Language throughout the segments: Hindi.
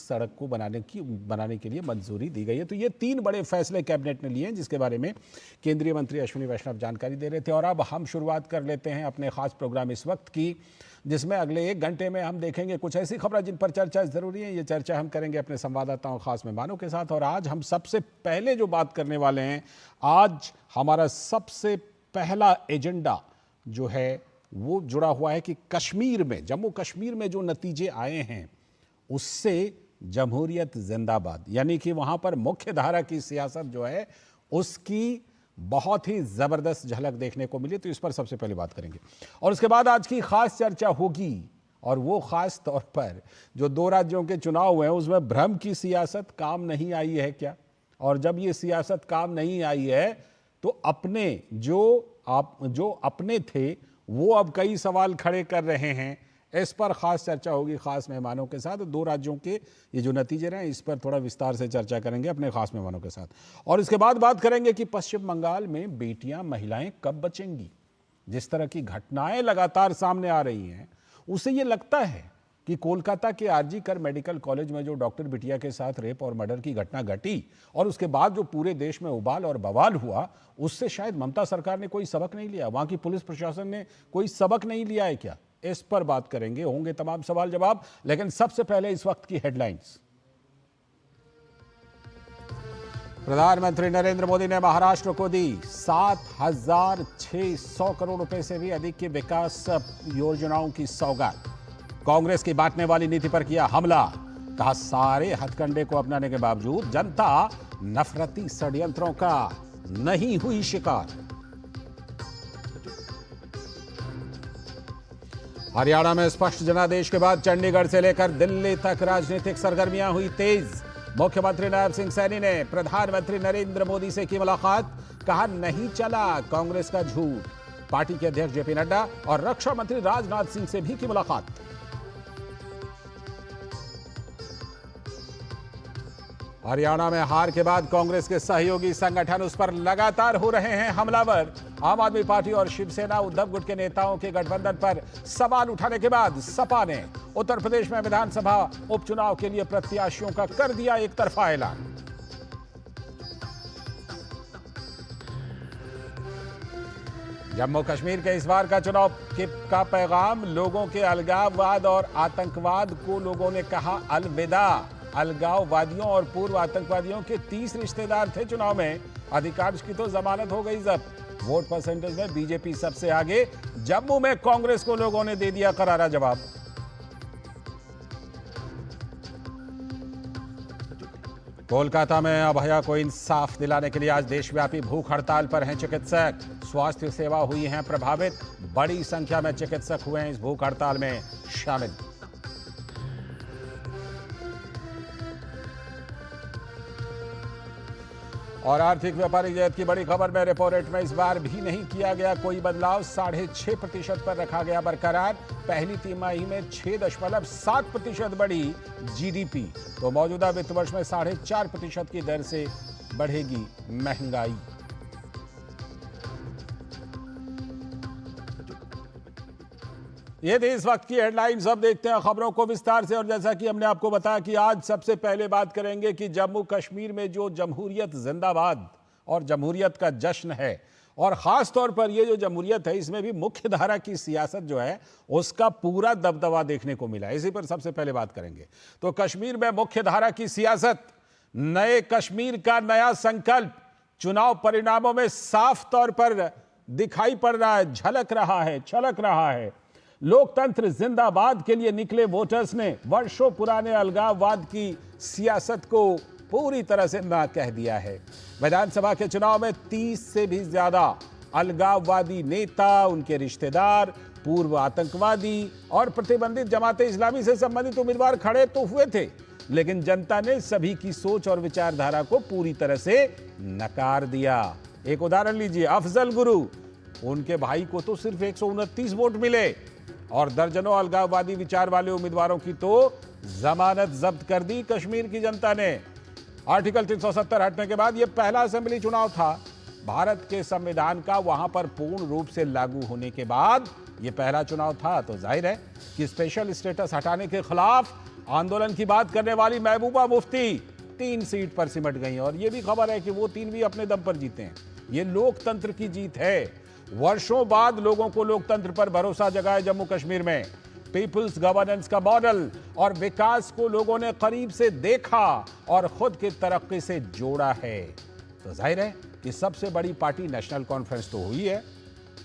सड़क को बनाने के लिए मंजूरी दी गई है। तो ये 3 बड़े फैसले कैबिनेट ने लिए हैं, जिसके बारे में केंद्रीय मंत्री अश्विनी वैष्णव जानकारी दे रहे थे। और अब हम शुरुआत कर लेते हैं अपने खास प्रोग्राम इस वक्त की, जिसमें अगले 1 घंटे में हम देखेंगे कुछ ऐसी खबरें जिन पर चर्चा जरूरी है। ये चर्चा हम करेंगे अपने संवाददाताओं, खास मेहमानों के साथ। और आज हम सबसे पहले जो बात करने वाले हैं, आज हमारा सबसे पहला एजेंडा जो है वो जुड़ा हुआ है कि कश्मीर में, जम्मू कश्मीर में जो नतीजे आए हैं उससे जमहूरियत जिंदाबाद, यानी कि वहां पर मुख्य धारा की सियासत जो है उसकी बहुत ही जबरदस्त झलक देखने को मिली। तो इस पर सबसे पहले बात करेंगे और उसके बाद आज की खास चर्चा होगी। और वो खास तौर पर जो 2 राज्यों के चुनाव हुए हैं उसमें भ्रम की सियासत काम नहीं आई है क्या, और जब ये सियासत काम नहीं आई है तो अपने जो अपने थे वो अब कई सवाल खड़े कर रहे हैं। इस पर खास चर्चा होगी खास मेहमानों के साथ। 2 राज्यों के ये जो नतीजे रहे इस पर थोड़ा विस्तार से चर्चा करेंगे अपने खास मेहमानों के साथ। और इसके बाद बात करेंगे कि पश्चिम बंगाल में बेटियां, महिलाएं कब बचेंगी। जिस तरह की घटनाएं लगातार सामने आ रही हैं उससे ये लगता है कि कोलकाता के आरजी कर मेडिकल कॉलेज में जो डॉक्टर बिटिया के साथ रेप और मर्डर की घटना घटी और उसके बाद जो पूरे देश में उबाल और बवाल हुआ, उससे शायद ममता सरकार ने कोई सबक नहीं लिया, वहां की पुलिस प्रशासन ने कोई सबक नहीं लिया है क्या। इस पर बात करेंगे, होंगे तमाम सवाल जवाब। लेकिन सबसे पहले इस वक्त की हेडलाइंस। प्रधानमंत्री नरेंद्र मोदी ने महाराष्ट्र को दी 7,600 करोड़ रुपए से भी अधिक की विकास योजनाओं की सौगात। कांग्रेस की बांटने वाली नीति पर किया हमला, कहा सारे हथकंडे को अपनाने के बावजूद जनता नफरती षड्यंत्रों का नहीं हुई शिकार। हरियाणा में स्पष्ट जनादेश के बाद चंडीगढ़ से लेकर दिल्ली तक राजनीतिक सरगर्मियां हुई तेज। मुख्यमंत्री नायब सिंह सैनी ने प्रधानमंत्री नरेंद्र मोदी से की मुलाकात, कहा नहीं चला कांग्रेस का झूठ। पार्टी के अध्यक्ष जेपी नड्डा और रक्षा मंत्री राजनाथ सिंह से भी की मुलाकात। हरियाणा में हार के बाद कांग्रेस के सहयोगी संगठन उस पर लगातार हो रहे हैं हमलावर। आम आदमी पार्टी और शिवसेना उद्धव गुट के नेताओं के गठबंधन पर सवाल उठाने के बाद सपा ने उत्तर प्रदेश में विधानसभा उपचुनाव के लिए प्रत्याशियों का कर दिया एक तरफा ऐलान। जम्मू कश्मीर के इस बार का चुनाव का पैगाम, लोगों के अलगाववाद और आतंकवाद को लोगों ने कहा अलविदा। अलगाववादियों और पूर्व आतंकवादियों के 30 रिश्तेदार थे चुनाव में, अधिकांश की तो जमानत हो गई जब्त। वोट परसेंटेज में बीजेपी सबसे आगे, जम्मू में कांग्रेस को लोगों ने दे दिया करारा जवाब। कोलकाता में अभया को इंसाफ दिलाने के लिए आज देशव्यापी भूख हड़ताल पर हैं चिकित्सक। स्वास्थ्य सेवा हुई हैं प्रभावित, बड़ी संख्या में चिकित्सक हुए हैं इस भूख हड़ताल में शामिल। और आर्थिक व्यापारिक जगत की बड़ी खबर में रेपो रेट में इस बार भी नहीं किया गया कोई बदलाव, 6.5% पर रखा गया बरकरार। पहली तिमाही में 6.7% बढ़ी जीडीपी, तो मौजूदा वित्त वर्ष में 4.5% की दर से बढ़ेगी महंगाई। ये थी इस वक्त की हेडलाइंस। अब देखते हैं खबरों को विस्तार से। और जैसा कि हमने आपको बताया कि आज सबसे पहले बात करेंगे कि जम्मू कश्मीर में जो जमहूरियत जिंदाबाद और जमहूरियत का जश्न है, और खास तौर पर ये जो जमहूरियत है इसमें भी मुख्य धारा की सियासत जो है उसका पूरा दबदबा देखने को मिला। इसी पर सबसे पहले बात करेंगे। तो कश्मीर में मुख्य धारा की सियासत, नए कश्मीर का नया संकल्प चुनाव परिणामों में साफ तौर पर दिखाई पड़ रहा है, झलक रहा है, छलक रहा है। लोकतंत्र जिंदाबाद के लिए निकले वोटर्स ने वर्षों पुराने अलगाववाद की सियासत को पूरी तरह से ना कह दिया है। विधानसभा के चुनाव में 30 से भी ज्यादा अलगाववादी नेता, उनके रिश्तेदार, पूर्व आतंकवादी और प्रतिबंधित जमाते इस्लामी से संबंधित उम्मीदवार खड़े तो हुए थे, लेकिन जनता ने सभी की सोच और विचारधारा को पूरी तरह से नकार दिया। एक उदाहरण लीजिए, अफजल गुरु, उनके भाई को तो सिर्फ 129 वोट मिले और दर्जनों अलगाववादी विचार वाले उम्मीदवारों की तो जमानत जब्त कर दी कश्मीर की जनता ने। आर्टिकल 370 हटने के बाद यह पहला असेंबली चुनाव था भारत के संविधान का वहां पर पूर्ण रूप से लागू होने के बाद यह पहला चुनाव था, तो जाहिर है कि स्पेशल स्टेटस हटाने के खिलाफ आंदोलन की बात करने वाली महबूबा मुफ्ती 3 सीट पर सिमट गई। और यह भी खबर है कि वो 3 भी अपने दम पर जीते हैं। ये लोकतंत्र की जीत है। वर्षों बाद लोगों को लोकतंत्र पर भरोसा जगाया जम्मू कश्मीर में। पीपुल्स गवर्नेंस का मॉडल और विकास को लोगों ने करीब से देखा और खुद की तरक्की से जोड़ा है। तो जाहिर है कि सबसे बड़ी पार्टी नेशनल कॉन्फ्रेंस तो हुई है,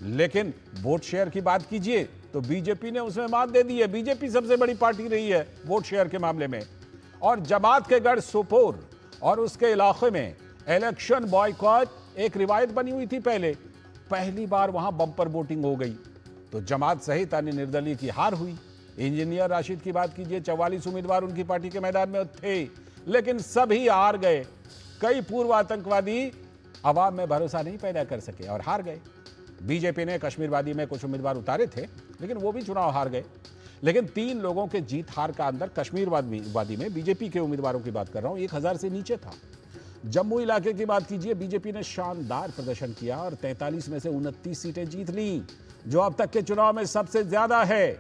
लेकिन वोट शेयर की बात कीजिए तो बीजेपी ने उसमें मात दे दी है। बीजेपी सबसे बड़ी पार्टी रही है वोट शेयर के मामले में। और जमात के गढ़ सोपोर और उसके इलाके में इलेक्शन बॉयकॉट एक रिवायत बनी हुई थी। पहली बार वहां बम्पर वोटिंग हो गई तो जमात सहित अन्य निर्दलीय की हार हुई। इंजीनियर राशिद की बात कीजिए, 44 उम्मीदवार उनकी पार्टी के मैदान में थे, लेकिन सभी हार गए। कई पूर्व आतंकवादी अवाम में भरोसा नहीं पैदा कर सके और हार गए। बीजेपी ने कश्मीरवादी में कुछ उम्मीदवार उतारे थे, लेकिन वो भी चुनाव हार गए। लेकिन 3 लोगों के जीत हार का अंदर कश्मीरवादी में बीजेपी के उम्मीदवारों की बात कर रहा हूं 1000 से नीचे था। जम्मू इलाके की बात कीजिए, बीजेपी ने शानदार प्रदर्शन किया और 43 में से 29 सीटें जीत ली, जो अब तक के चुनाव में सबसे ज्यादा है।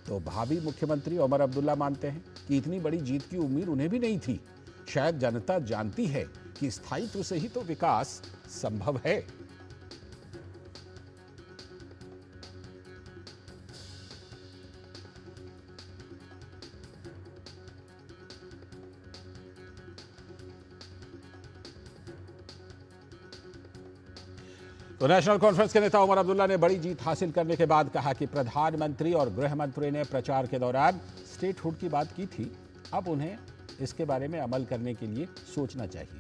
तो भावी मुख्यमंत्री उमर अब्दुल्ला मानते हैं कि इतनी बड़ी जीत की उम्मीद उन्हें भी नहीं थी। शायद जनता जानती है कि स्थायित्व से ही तो विकास संभव है। तो नेशनल कॉन्फ्रेंस के नेता उमर अब्दुल्ला ने बड़ी जीत हासिल करने के बाद कहा कि प्रधानमंत्री और गृह मंत्री ने प्रचार के दौरान स्टेटहुड की बात की थी, अब उन्हें इसके बारे में अमल करने के लिए सोचना चाहिए।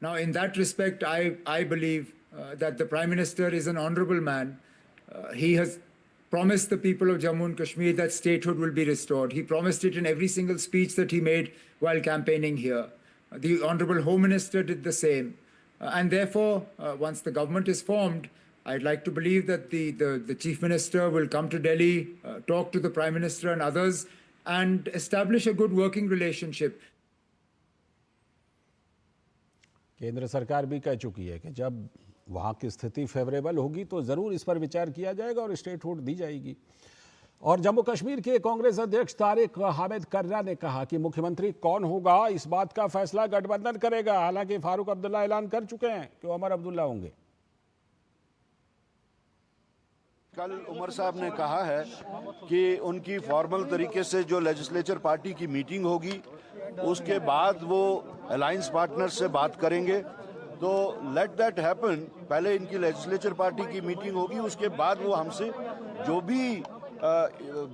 Now, in that respect, I believe that the Prime Minister is an honorable man. He has promised the people of Jammu and Kashmir that statehood will be restored. He promised it in every single speech that he made while campaigning here. The Honorable Home Minister did the same. And therefore, once the government is formed, I'd like to believe that the Chief Minister will come to Delhi, talk to the Prime Minister and others, and establish a good working relationship. केंद्र सरकार भी कह चुकी है कि जब वहाँ की स्थिति फेवरेबल होगी तो ज़रूर इस पर विचार किया जाएगा और स्टेटहुड दी जाएगी। और जम्मू कश्मीर के कांग्रेस अध्यक्ष तारिक हामिद कर्रा ने कहा कि मुख्यमंत्री कौन होगा इस बात का फैसला गठबंधन करेगा। हालांकि फारूक अब्दुल्ला ऐलान कर चुके हैं कि उमर अब्दुल्ला होंगे। कल उमर साहब ने कहा है कि उनकी फॉर्मल तरीके से जो लेजिस्लेचर पार्टी की मीटिंग होगी उसके बाद वो अलायंस पार्टनर से बात करेंगे। तो लेट दैट हैपन। पहले इनकी लेजिस्लेचर पार्टी की मीटिंग होगी, उसके बाद वो हमसे जो भी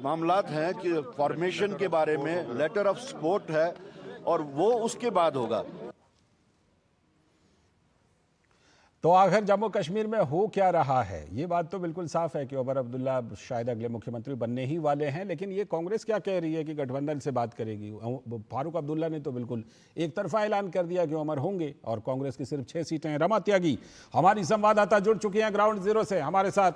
मामलात हैं कि फॉर्मेशन के बारे में लेटर ऑफ सपोर्ट है और वो उसके बाद होगा। तो आखिर जम्मू कश्मीर में हो क्या रहा है, ये बात तो बिल्कुल साफ है कि उमर अब्दुल्ला शायद अगले मुख्यमंत्री बनने ही वाले हैं। लेकिन ये कांग्रेस क्या कह रही है कि गठबंधन से बात करेगी। फारूक अब्दुल्ला ने तो बिल्कुल एक तरफा ऐलान कर दिया कि उमर होंगे और कांग्रेस की सिर्फ 6 सीटें हैं। रमा त्यागी हमारी संवाददाता जुड़ चुकी हैं ग्राउंड जीरो से हमारे साथ।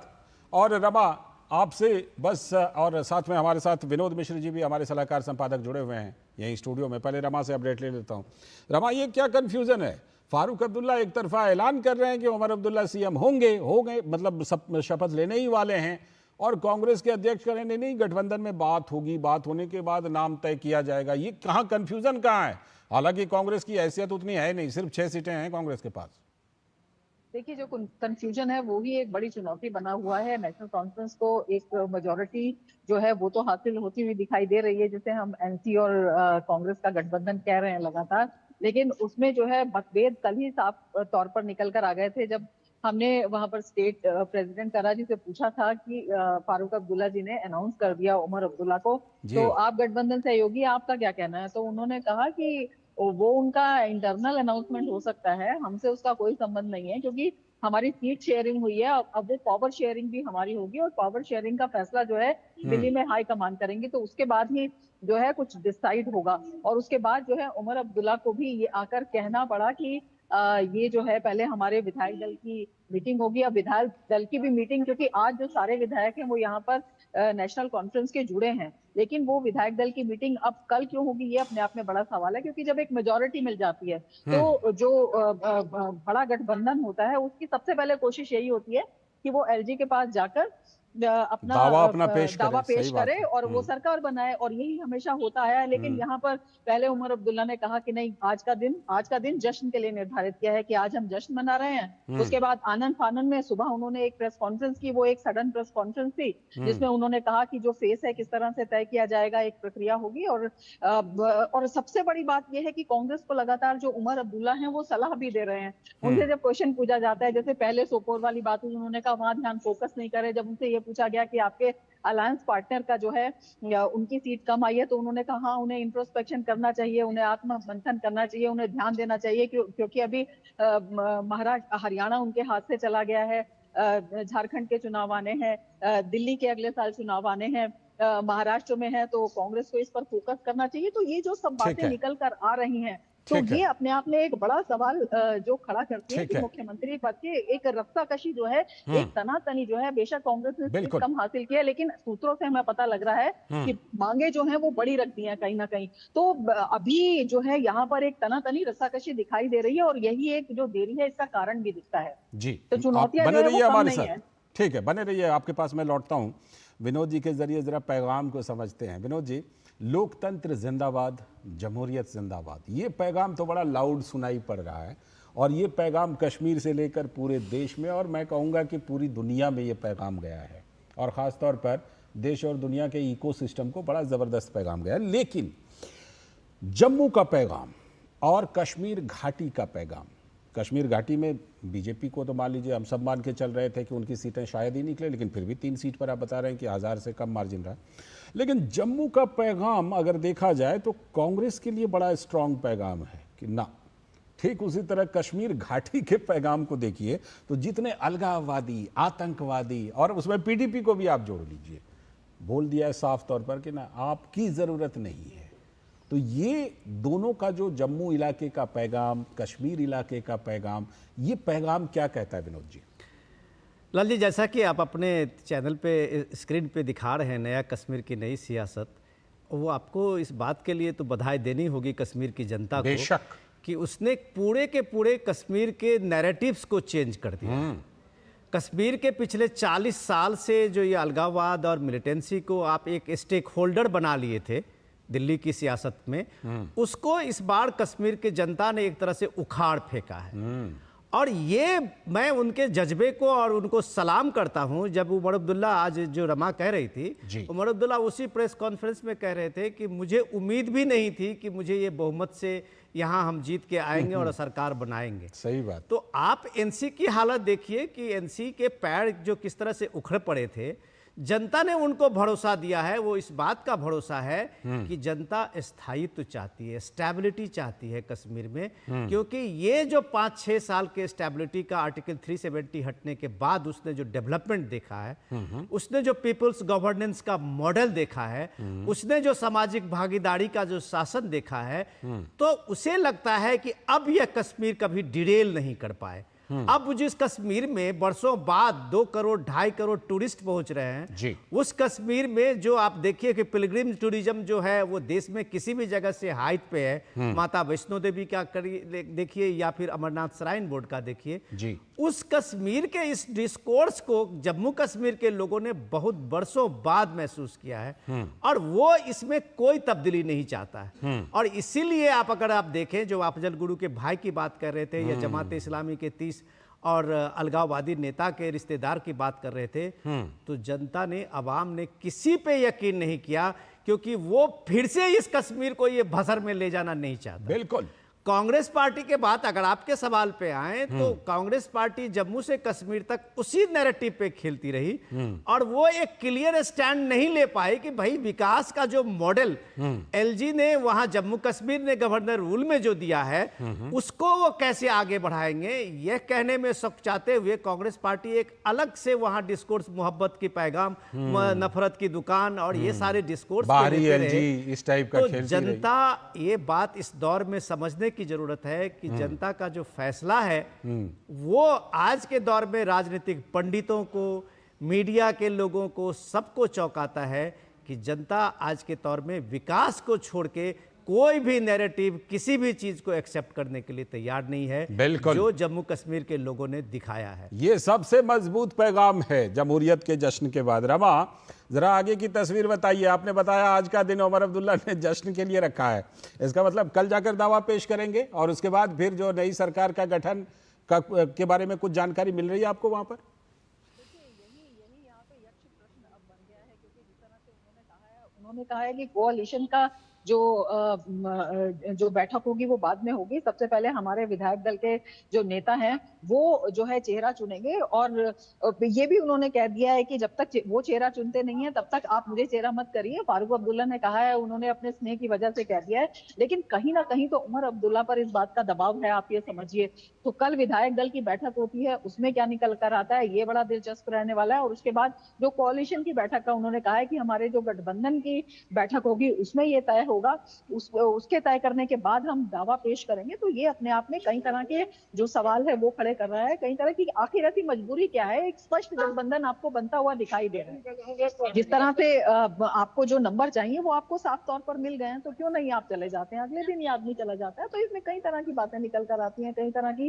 और रमा, आपसे बस, और साथ में हमारे साथ विनोद मिश्र जी भी हमारे सलाहकार संपादक जुड़े हुए हैं यहीं स्टूडियो में। पहले रमा से अपडेट ले लेता हूँ। रमा, ये क्या कन्फ्यूजन है? फारूक अब्दुल्ला एक तरफा ऐलान कर रहे हैं कि उमर अब्दुल्ला सीएम होंगे, मतलब सब शपथ लेने ही वाले हैं, और कांग्रेस के अध्यक्ष कह रहे हैं नहीं, गठबंधन में बात होगी, बात होने के बाद नाम तय किया जाएगा। ये कहाँ कन्फ्यूजन कहाँ है? हालांकि कांग्रेस की हैसियत उतनी है नहीं, सिर्फ 6 सीटें हैं कांग्रेस के पास। देखिए, जो कंफ्यूजन है वो ही एक बड़ी चुनौती बना हुआ है। नेशनल कॉन्फ्रेंस को एक मेजोरिटी जो है वो तो हासिल होती हुई दिखाई दे रही है, जिसे हम एनसी और कांग्रेस का गठबंधन कह रहे हैं लगातार। लेकिन उसमें जो है मतभेद कल ही साफ तौर पर निकल कर आ गए थे, जब हमने वहां पर स्टेट प्रेसिडेंट कराची से पूछा था कि फारूक अब्दुल्ला जी ने अनाउंस कर दिया उमर अब्दुल्ला को, तो आप गठबंधन सहयोगी, आपका क्या कहना है? तो उन्होंने कहा कि वो उनका इंटरनल अनाउंसमेंट हो सकता है, हमसे उसका कोई संबंध नहीं है, क्योंकि हमारी सीट शेयरिंग हुई है। अब वो पावर शेयरिंग भी हमारी होगी और पावर शेयरिंग का फैसला जो है दिल्ली में हाई कमान करेंगे, तो उसके बाद ही जो है कुछ डिसाइड होगा। और उसके बाद जो है उमर अब्दुल्ला को भी ये आकर कहना पड़ा कि ये जो है पहले हमारे विधायक दल की मीटिंग होगी। अब विधायक दल की भी मीटिंग, क्योंकि आज जो सारे विधायक हैं वो यहाँ पर नेशनल कॉन्फ्रेंस के जुड़े हैं, लेकिन वो विधायक दल की मीटिंग अब कल क्यों होगी ये अपने आप में बड़ा सवाल है, क्योंकि जब एक मेजोरिटी मिल जाती है तो जो बड़ा गठबंधन होता है उसकी सबसे पहले कोशिश यही होती है कि वो एलजी के पास जाकर अपना दावा पेश दावा करे, पेश सही बात करे है। और वो सरकार बनाए, और यही हमेशा होता आया है। लेकिन यहाँ पर पहले उमर अब्दुल्ला ने कहा कि नहीं, आज का दिन जश्न के लिए निर्धारित किया है कि आज हम जश्न मना रहे हैं। उसके बाद आनंद फानन में सुबह उन्होंने एक प्रेस कॉन्फ्रेंस की, वो एक सडन प्रेस कॉन्फ्रेंस थी जिसमें उन्होंने कहा कि जो फेस है किस तरह से तय किया जाएगा, एक प्रक्रिया होगी। और सबसे बड़ी बात यह है कि कांग्रेस को लगातार जो उमर अब्दुल्ला हैं वो सलाह भी दे रहे हैं। उनसे जब क्वेश्चन पूछा जाता है, जैसे पहले सोपोर वाली बात हुई, उन्होंने कहा वहां ध्यान फोकस नहीं करे। जब उनसे ये पूछा गया कि आपके अलायंस पार्टनर का जो है उनकी सीट कम आई है, तो उन्होंने कहा हाँ, उन्हें इंट्रोस्पेक्शन करना चाहिए, उन्हें आत्ममंथन करना चाहिए, उन्हें ध्यान देना चाहिए, क्योंकि अभी महाराष्ट्र हरियाणा उनके हाथ से चला गया है, झारखंड के चुनाव आने हैं, दिल्ली के अगले साल चुनाव आने हैं, महाराष्ट्र में है, तो कांग्रेस को इस पर फोकस करना चाहिए। तो ये जो सब बातें निकल कर आ रही हैं, तो ये अपने आप में एक बड़ा सवाल जो खड़ा करती है कि मुख्यमंत्री पद के एक रस्साकशी जो है, एक तनातनी जो है, बेशक कांग्रेस ने सीट कम हासिल की है, लेकिन सूत्रों से हमें पता लग रहा है कि मांगे जो हैं वो बड़ी रख दी हैं कहीं ना कहीं। तो अभी जो है यहाँ पर एक तनातनी रस्साकशी दिखाई दे रही है, और यही एक जो देरी है इसका कारण भी दिखता है जी। तो चुनौतियां बने रहिए हमारे नहीं साथ, है। ठीक है, बने रहिए। आपके पास मैं लौटता हूँ, विनोद जी के जरिए जरा पैगाम को समझते हैं। विनोद जी, लोकतंत्र जिंदाबाद, जमहूरियत जिंदाबाद, ये पैगाम तो बड़ा लाउड सुनाई पड़ रहा है, और ये पैगाम कश्मीर से लेकर पूरे देश में, और मैं कहूँगा कि पूरी दुनिया में ये पैगाम गया है, और ख़ास तौर पर देश और दुनिया के इकोसिस्टम को बड़ा ज़बरदस्त पैगाम गया है। लेकिन जम्मू का पैगाम और कश्मीर घाटी का पैगाम, कश्मीर घाटी में बीजेपी को तो मान लीजिए हम सब मान के चल रहे थे कि उनकी सीटें शायद ही निकले, लेकिन फिर भी 3 सीट पर आप बता रहे हैं कि 1000 से कम मार्जिन रहा। लेकिन जम्मू का पैगाम अगर देखा जाए तो कांग्रेस के लिए बड़ा स्ट्रांग पैगाम है कि ना। ठीक उसी तरह कश्मीर घाटी के पैगाम को देखिए तो जितने अलगाववादी, आतंकवादी, और उसमें पीडीपी को भी आप जोड़ लीजिए, बोल दिया है साफ तौर पर कि ना, आपकी ज़रूरत नहीं है। तो ये दोनों का जो जम्मू इलाके का पैगाम, कश्मीर इलाके का पैगाम, ये पैगाम क्या कहता है विनोद जी? लाल जी, जैसा कि आप अपने चैनल पे स्क्रीन पे दिखा रहे हैं नया कश्मीर की नई सियासत, वो आपको इस बात के लिए तो बधाई देनी होगी कश्मीर की जनता को, बेशक, कि उसने पूरे के पूरे कश्मीर के नैरेटिव्स को चेंज कर दिया। कश्मीर के पिछले 40 साल से जो ये अलगाववाद और मिलिटेंसी को आप एक स्टेक होल्डर बना लिए थे दिल्ली की सियासत में, उसको इस बार कश्मीर की जनता ने एक तरह से उखाड़ फेंका है। और ये मैं उनके जज्बे को और उनको सलाम करता हूं। जब उमर अब्दुल्ला, आज जो रमा कह रही थी, उमर अब्दुल्ला उसी प्रेस कॉन्फ्रेंस में कह रहे थे कि मुझे उम्मीद भी नहीं थी कि मुझे ये बहुमत से यहाँ हम जीत के आएंगे और सरकार बनाएंगे। सही बात। तो आप एनसी की हालत देखिए कि एनसी के पैर जो किस तरह से उखड़ पड़े थे। जनता ने उनको भरोसा दिया है, वो इस बात का भरोसा है कि जनता स्थायित्व चाहती है, स्टेबिलिटी चाहती है कश्मीर में, क्योंकि ये जो 5-6 साल के स्टेबिलिटी का आर्टिकल 370 हटने के बाद उसने जो डेवलपमेंट देखा है, उसने जो पीपल्स गवर्नेंस का मॉडल देखा है, उसने जो सामाजिक भागीदारी का जो शासन देखा है, तो उसे लगता है कि अब यह कश्मीर कभी डिरेल नहीं कर पाए। अब जिस कश्मीर में बरसों बाद 2 करोड़ 2.5 करोड़ टूरिस्ट पहुंच रहे हैं, उस कश्मीर में जो आप देखिए कि पिलग्रिम टूरिज्म जो है वो देश में किसी भी जगह से हाइट पे है। माता वैष्णो देवी का देखिए या फिर अमरनाथ श्राइन बोर्ड का देखिए। उस कश्मीर के इस डिस्कोर्स को जम्मू कश्मीर के लोगों ने बहुत बरसों बाद महसूस किया है, और वो इसमें कोई तब्दीली नहीं चाहता है। और इसीलिए अगर आप देखें, जो अफजल गुरु के भाई की बात कर रहे थे या जमात इस्लामी के 30 और अलगाववादी नेता के रिश्तेदार की बात कर रहे थे, तो जनता ने, अवाम ने किसी पे यकीन नहीं किया, क्योंकि वो फिर से इस कश्मीर को ये भसर में ले जाना नहीं चाहता। बिल्कुल। कांग्रेस पार्टी के बात अगर आपके सवाल पे आए, तो कांग्रेस पार्टी जम्मू से कश्मीर तक उसी नैरेटिव पे खेलती रही, और वो एक क्लियर स्टैंड नहीं ले पाई कि भाई विकास का जो मॉडल एलजी ने वहां जम्मू कश्मीर ने गवर्नर रूल में जो दिया है, उसको वो कैसे आगे बढ़ाएंगे। यह कहने में सचाते हुए कांग्रेस पार्टी एक अलग से वहां डिस्कोर्स, मोहब्बत की पैगाम, नफरत की दुकान और ये सारे डिस्कोर्स इस टाइप का तो जनता ये बात इस दौर में समझने की जरूरत है कि जनता का जो फैसला है वो आज के दौर में राजनीतिक पंडितों को, मीडिया के लोगों को, सबको चौंकाता है कि जनता आज के दौर में विकास को छोड़ के कोई भी नैरेटिव, किसी भी चीज को एक्सेप्ट करने के लिए तैयार नहीं है। बिल्कुल। जो जम्मू कश्मीर के लोगों ने दिखाया है, ये सबसे मजबूत पैगाम है जमहूरियत के जश्न के बाद। रमा, जरा आगे की तस्वीर बताइए। आपने बताया आज का दिन उमर अब्दुल्ला ने जश्न के लिए रखा है, इसका मतलब कल जाकर दावा पेश करेंगे और उसके बाद फिर जो नई सरकार का गठन के बारे में कुछ जानकारी मिल रही है आपको वहां पर? उन्होंने कहा है कि कोalition का जो बैठक होगी वो बाद में होगी। सबसे पहले हमारे विधायक दल के जो नेता हैं वो जो है चेहरा चुनेंगे और ये भी उन्होंने कह दिया है कि जब तक वो चेहरा चुनते नहीं है तब तक आप मुझे चेहरा मत करिए। फारूक अब्दुल्ला ने कहा है, उन्होंने अपने स्नेह की वजह से कह दिया है, लेकिन कहीं ना कहीं तो उमर अब्दुल्ला पर इस बात का दबाव है, आप ये समझिए। तो कल विधायक दल की बैठक होती है, उसमें क्या निकल कर आता है ये बड़ा दिलचस्प रहने वाला है। और उसके बाद जो कोalition की बैठक का उन्होंने कहा है कि हमारे जो गठबंधन की बैठक होगी उसमें ये तय होगा, उसके तय करने के बाद हम दावा पेश करेंगे। तो ये अपने आप में कई तरह के जो सवाल है वो खड़े कर रहा है, कई तरह की आखिर ऐसी मजबूरी क्या है। एक स्पष्ट गठबंधन आपको बनता हुआ दिखाई दे रहा है, जिस तरह से आपको जो नंबर चाहिए वो आपको साफ तौर पर मिल गए हैं, तो क्यों नहीं आप चले जाते हैं, अगले दिन ही आदमी चला जाता है। तो इसमें कई तरह की बातें निकल कर आती हैं, कई तरह की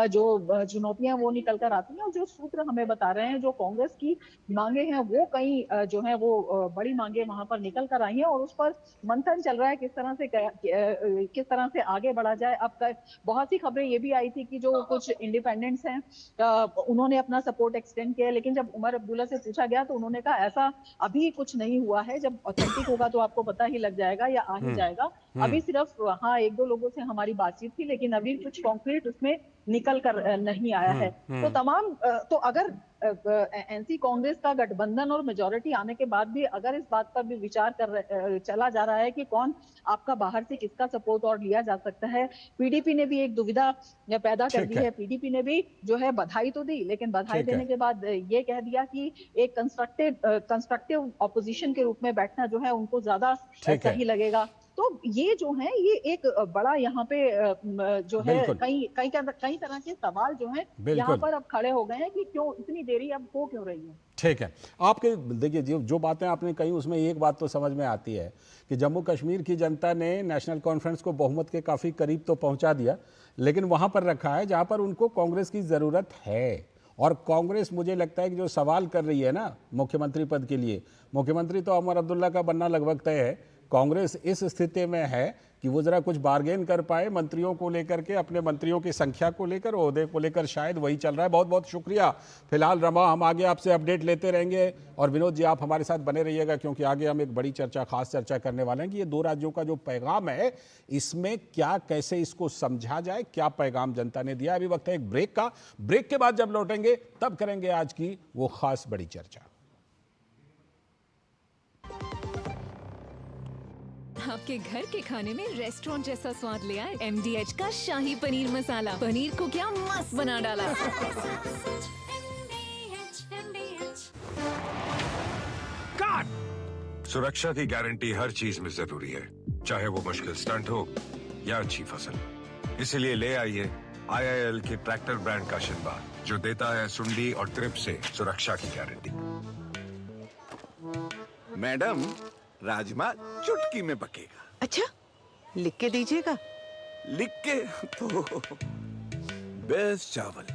जो चुनौतियां वो निकल कर आती हैं। और जो सूत्र हमें बता रहे हैं, जो कांग्रेस की मांगे हैं वो कई जो है वो बड़ी मांगे वहां पर निकल कर आई हैं और उस पर मंथन चल रहा है किस तरह से आगे बढ़ा जाए। अब बहुत सी खबरें ये भी आई थी कि जो कुछ इंडिपेंडेंट्स हैं उन्होंने अपना सपोर्ट एक्सटेंड किया, लेकिन जब उमर अब्दुल्ला से पूछा गया तो उन्होंने कहा ऐसा अभी कुछ नहीं हुआ है, जब ऑथेंटिक होगा तो आपको पता ही लग जाएगा या आ ही जाएगा। अभी सिर्फ हाँ एक दो लोगों से हमारी बातचीत थी, लेकिन अभी कुछ कॉन्क्रीट उसमें निकल कर नहीं आया है। तो तमाम तो अगर एनसी कांग्रेस का गठबंधन और मेजोरिटी आने के बाद भी अगर इस बात पर भी विचार चला जा रहा है कि कौन आपका बाहर से किसका सपोर्ट और लिया जा सकता है। पीडीपी ने भी एक दुविधा पैदा कर दी है। पीडीपी ने भी जो है बधाई तो दी, लेकिन बधाई देने के बाद ये कह दिया कि एक कंस्ट्रक्टिव ऑपोजिशन के रूप में बैठना जो है उनको ज्यादा सही लगेगा। तो ये जो है ये एक बड़ा यहाँ पे जो है कई तरह के सवाल जो है यहाँ पर अब खड़े हो गए हैं कि क्यों इतनी देरी अब हो क्यों रही है। ठीक है, आपके देखिए जो बातें आपने कही उसमें एक बात तो समझ में आती है कि जम्मू कश्मीर की जनता ने नेशनल कॉन्फ्रेंस को बहुमत के काफ़ी करीब तो पहुंचा दिया, लेकिन वहां पर रखा है जहां पर उनको कांग्रेस की ज़रूरत है। और कांग्रेस मुझे लगता है कि जो सवाल कर रही है ना मुख्यमंत्री पद के लिए, मुख्यमंत्री तो उमर अब्दुल्ला का बनना लगभग तय है। कांग्रेस इस स्थिति में है कि वो जरा कुछ बार्गेन कर पाए मंत्रियों को लेकर के, अपने मंत्रियों की संख्या को लेकर, ओहदे को लेकर, शायद वही चल रहा है। बहुत बहुत शुक्रिया। फिलहाल रमा, हम आगे आपसे अपडेट लेते रहेंगे और विनोद जी आप हमारे साथ बने रहिएगा, क्योंकि आगे हम एक बड़ी चर्चा, खास चर्चा करने वाले हैं कि ये दो राज्यों का जो पैगाम है इसमें क्या, कैसे इसको समझा जाए, क्या पैगाम जनता ने दिया। अभी वक्त है एक ब्रेक का। ब्रेक के बाद जब लौटेंगे तब करेंगे आज की वो खास बड़ी चर्चा। आपके घर के खाने में रेस्टोरेंट जैसा स्वाद ले आए MDH का शाही पनीर मसाला। पनीर को क्या मस्त बना डाला। सुरक्षा की गारंटी हर चीज में जरूरी है, चाहे वो मुश्किल स्टंट हो या अच्छी फसल। इसीलिए ले आइए IIL के ट्रैक्टर ब्रांड का शिनबा, जो देता है सुंडी और ट्रिप से सुरक्षा की गारंटी। मैडम, राजमा चुटकी में पकेगा। अच्छा, लिख के दीजिएगा। लिख के तो बेस्ट चावल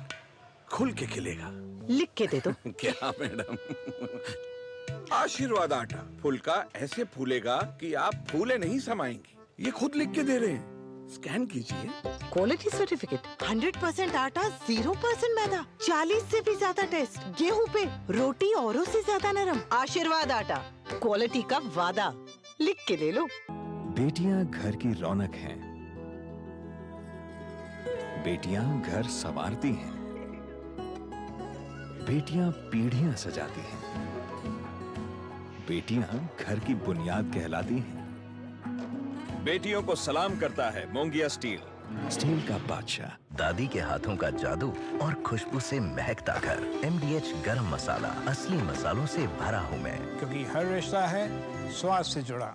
खुल के खिलेगा। लिख के दे दो। क्या मैडम? आशीर्वाद आटा फुलका ऐसे फूलेगा कि आप फूले नहीं समाएंगे। ये खुद लिख के दे रहे हैं, स्कैन कीजिए। क्वालिटी सर्टिफिकेट, 100% आटा, 0% मैदा, 40 से भी ज्यादा टेस्ट, गेहूं पे, रोटी औरों से ज्यादा नरम। आशीर्वाद आटा, क्वालिटी का वादा, लिख के ले लो। बेटियां घर की रौनक हैं। बेटियां घर संवारती हैं। बेटियां पीढ़ियां सजाती हैं। बेटियां घर की बुनियाद कहलाती हैं। बेटियों को सलाम करता है मोंगिया स्टील। स्टील का बादशाह। दादी के हाथों का जादू और खुशबू से महकता घर। MDH गरम मसाला, असली मसालों से भरा हूँ मैं, क्योंकि हर रिश्ता है स्वाद से जुड़ा।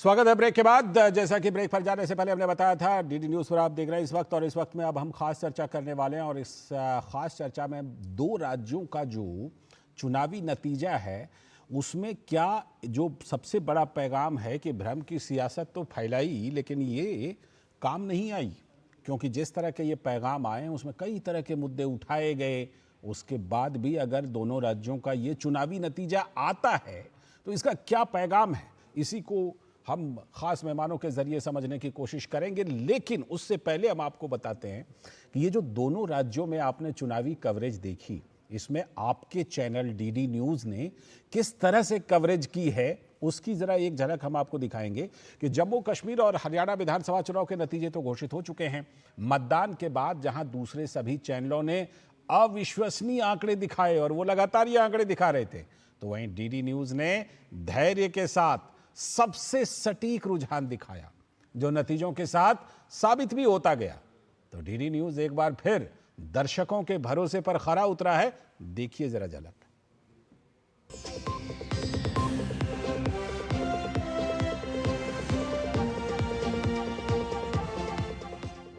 स्वागत है ब्रेक के बाद। जैसा कि ब्रेक पर जाने से पहले हमने बताया था, डीडी न्यूज़ पर आप देख रहे हैं इस वक्त, और इस वक्त में अब हम खास चर्चा करने वाले हैं। और इस खास चर्चा में 2 राज्यों का जो चुनावी नतीजा है उसमें क्या जो सबसे बड़ा पैगाम है कि भ्रम की सियासत तो फैलाई लेकिन ये काम नहीं आई, क्योंकि जिस तरह के ये पैगाम आए उसमें कई तरह के मुद्दे उठाए गए। उसके बाद भी अगर दोनों राज्यों का ये चुनावी नतीजा आता है तो इसका क्या पैगाम है, इसी को हम खास मेहमानों के जरिए समझने की कोशिश करेंगे। लेकिन उससे पहले हम आपको बताते हैं कि ये जो दोनों राज्यों में आपने चुनावी कवरेज देखी, इसमें आपके चैनल डीडी न्यूज़ ने किस तरह से कवरेज की है उसकी जरा एक झलक हम आपको दिखाएंगे कि जम्मू कश्मीर और हरियाणा विधानसभा चुनाव के नतीजे तो घोषित हो चुके हैं। मतदान के बाद जहां दूसरे सभी चैनलों ने अविश्वसनीय आंकड़े दिखाए और वो लगातार ये आंकड़े दिखा रहे थे, तो वहीं डीडी न्यूज़ ने धैर्य के साथ सबसे सटीक रुझान दिखाया जो नतीजों के साथ साबित भी होता गया। तो डीडी न्यूज़ एक बार फिर दर्शकों के भरोसे पर खरा उतरा है। देखिए जरा झलक।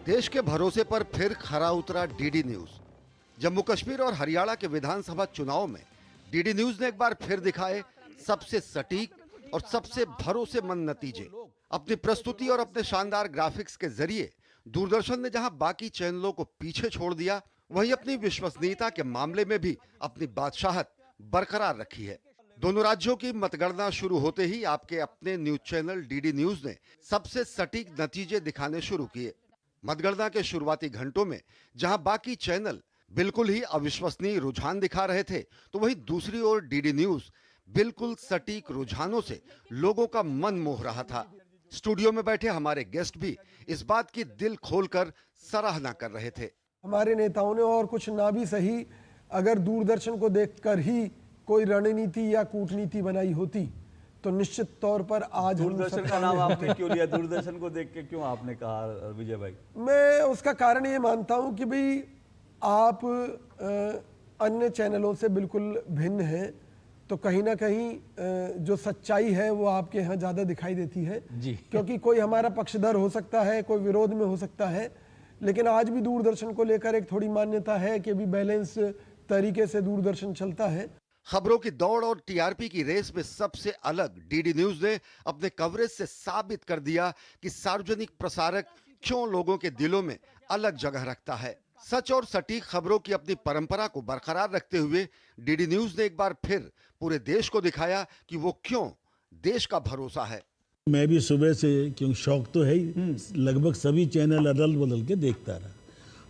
देश के भरोसे पर फिर खरा उतरा डीडी न्यूज़। जम्मू कश्मीर और हरियाणा के विधानसभा चुनाव में डीडी न्यूज़ ने एक बार फिर दिखाए सबसे सटीक और सबसे भरोसेमंद नतीजे। अपनी प्रस्तुति और अपने शानदार ग्राफिक्स के जरिए दूरदर्शन ने जहां बाकी चैनलों को पीछे छोड़ दिया, वहीं अपनी विश्वसनीयता के मामले में भी अपनी बादशाहत बरकरार रखी है। दोनों राज्यों की मतगणना शुरू होते ही आपके अपने न्यूज चैनल डीडी न्यूज़ ने सबसे सटीक नतीजे दिखाने शुरू किए। मतगणना के शुरुआती घंटों में जहां बाकी चैनल बिल्कुल ही अविश्वसनीय रुझान दिखा रहे थे, तो वहीं दूसरी ओर डीडी न्यूज़ बिल्कुल सटीक रुझानों से लोगों का मन मोह रहा था। स्टूडियो में बैठे हमारे गेस्ट भी इस बात की दिल खोलकर सराहना कर रहे थे। हमारे नेताओं ने और कुछ ना भी सही, अगर दूरदर्शन को देखकर ही कोई रणनीति या कूटनीति बनाई होती तो निश्चित तौर पर आज दूरदर्शन का नाम आपने क्यों लिया? दूरदर्शन को देख के क्यों आपने कहा विजय भाई? मैं उसका कारण ये मानता हूं कि भाई आप अन्य चैनलों से बिल्कुल भिन्न हैं, तो कहीं ना कहीं जो सच्चाई है वो आपके यहाँ ज़्यादा दिखाई देती है जी। क्योंकि कोई हमारा पक्षधर हो सकता है, कोई विरोध में हो सकता है, लेकिन आज भी दूरदर्शन को लेकर एक थोड़ी मान्यता है कि भी बैलेंस तरीके से दूरदर्शन चलता है। खबरों की दौड़ और टीआरपी की रेस में सबसे अलग डीडी न्यूज़ ने अपने कवरेज से साबित कर दिया कि सार्वजनिक प्रसारक क्यों लोगों के दिलों में अलग जगह रखता है। सच और सटीक खबरों की अपनी परंपरा को बरकरार रखते हुए डीडी न्यूज़ ने एक बार फिर पूरे देश को दिखाया कि वो क्यों देश का भरोसा है। मैं भी सुबह से, क्योंकि शौक तो है ही, लगभग सभी चैनल अदल बदल के देखता रहा।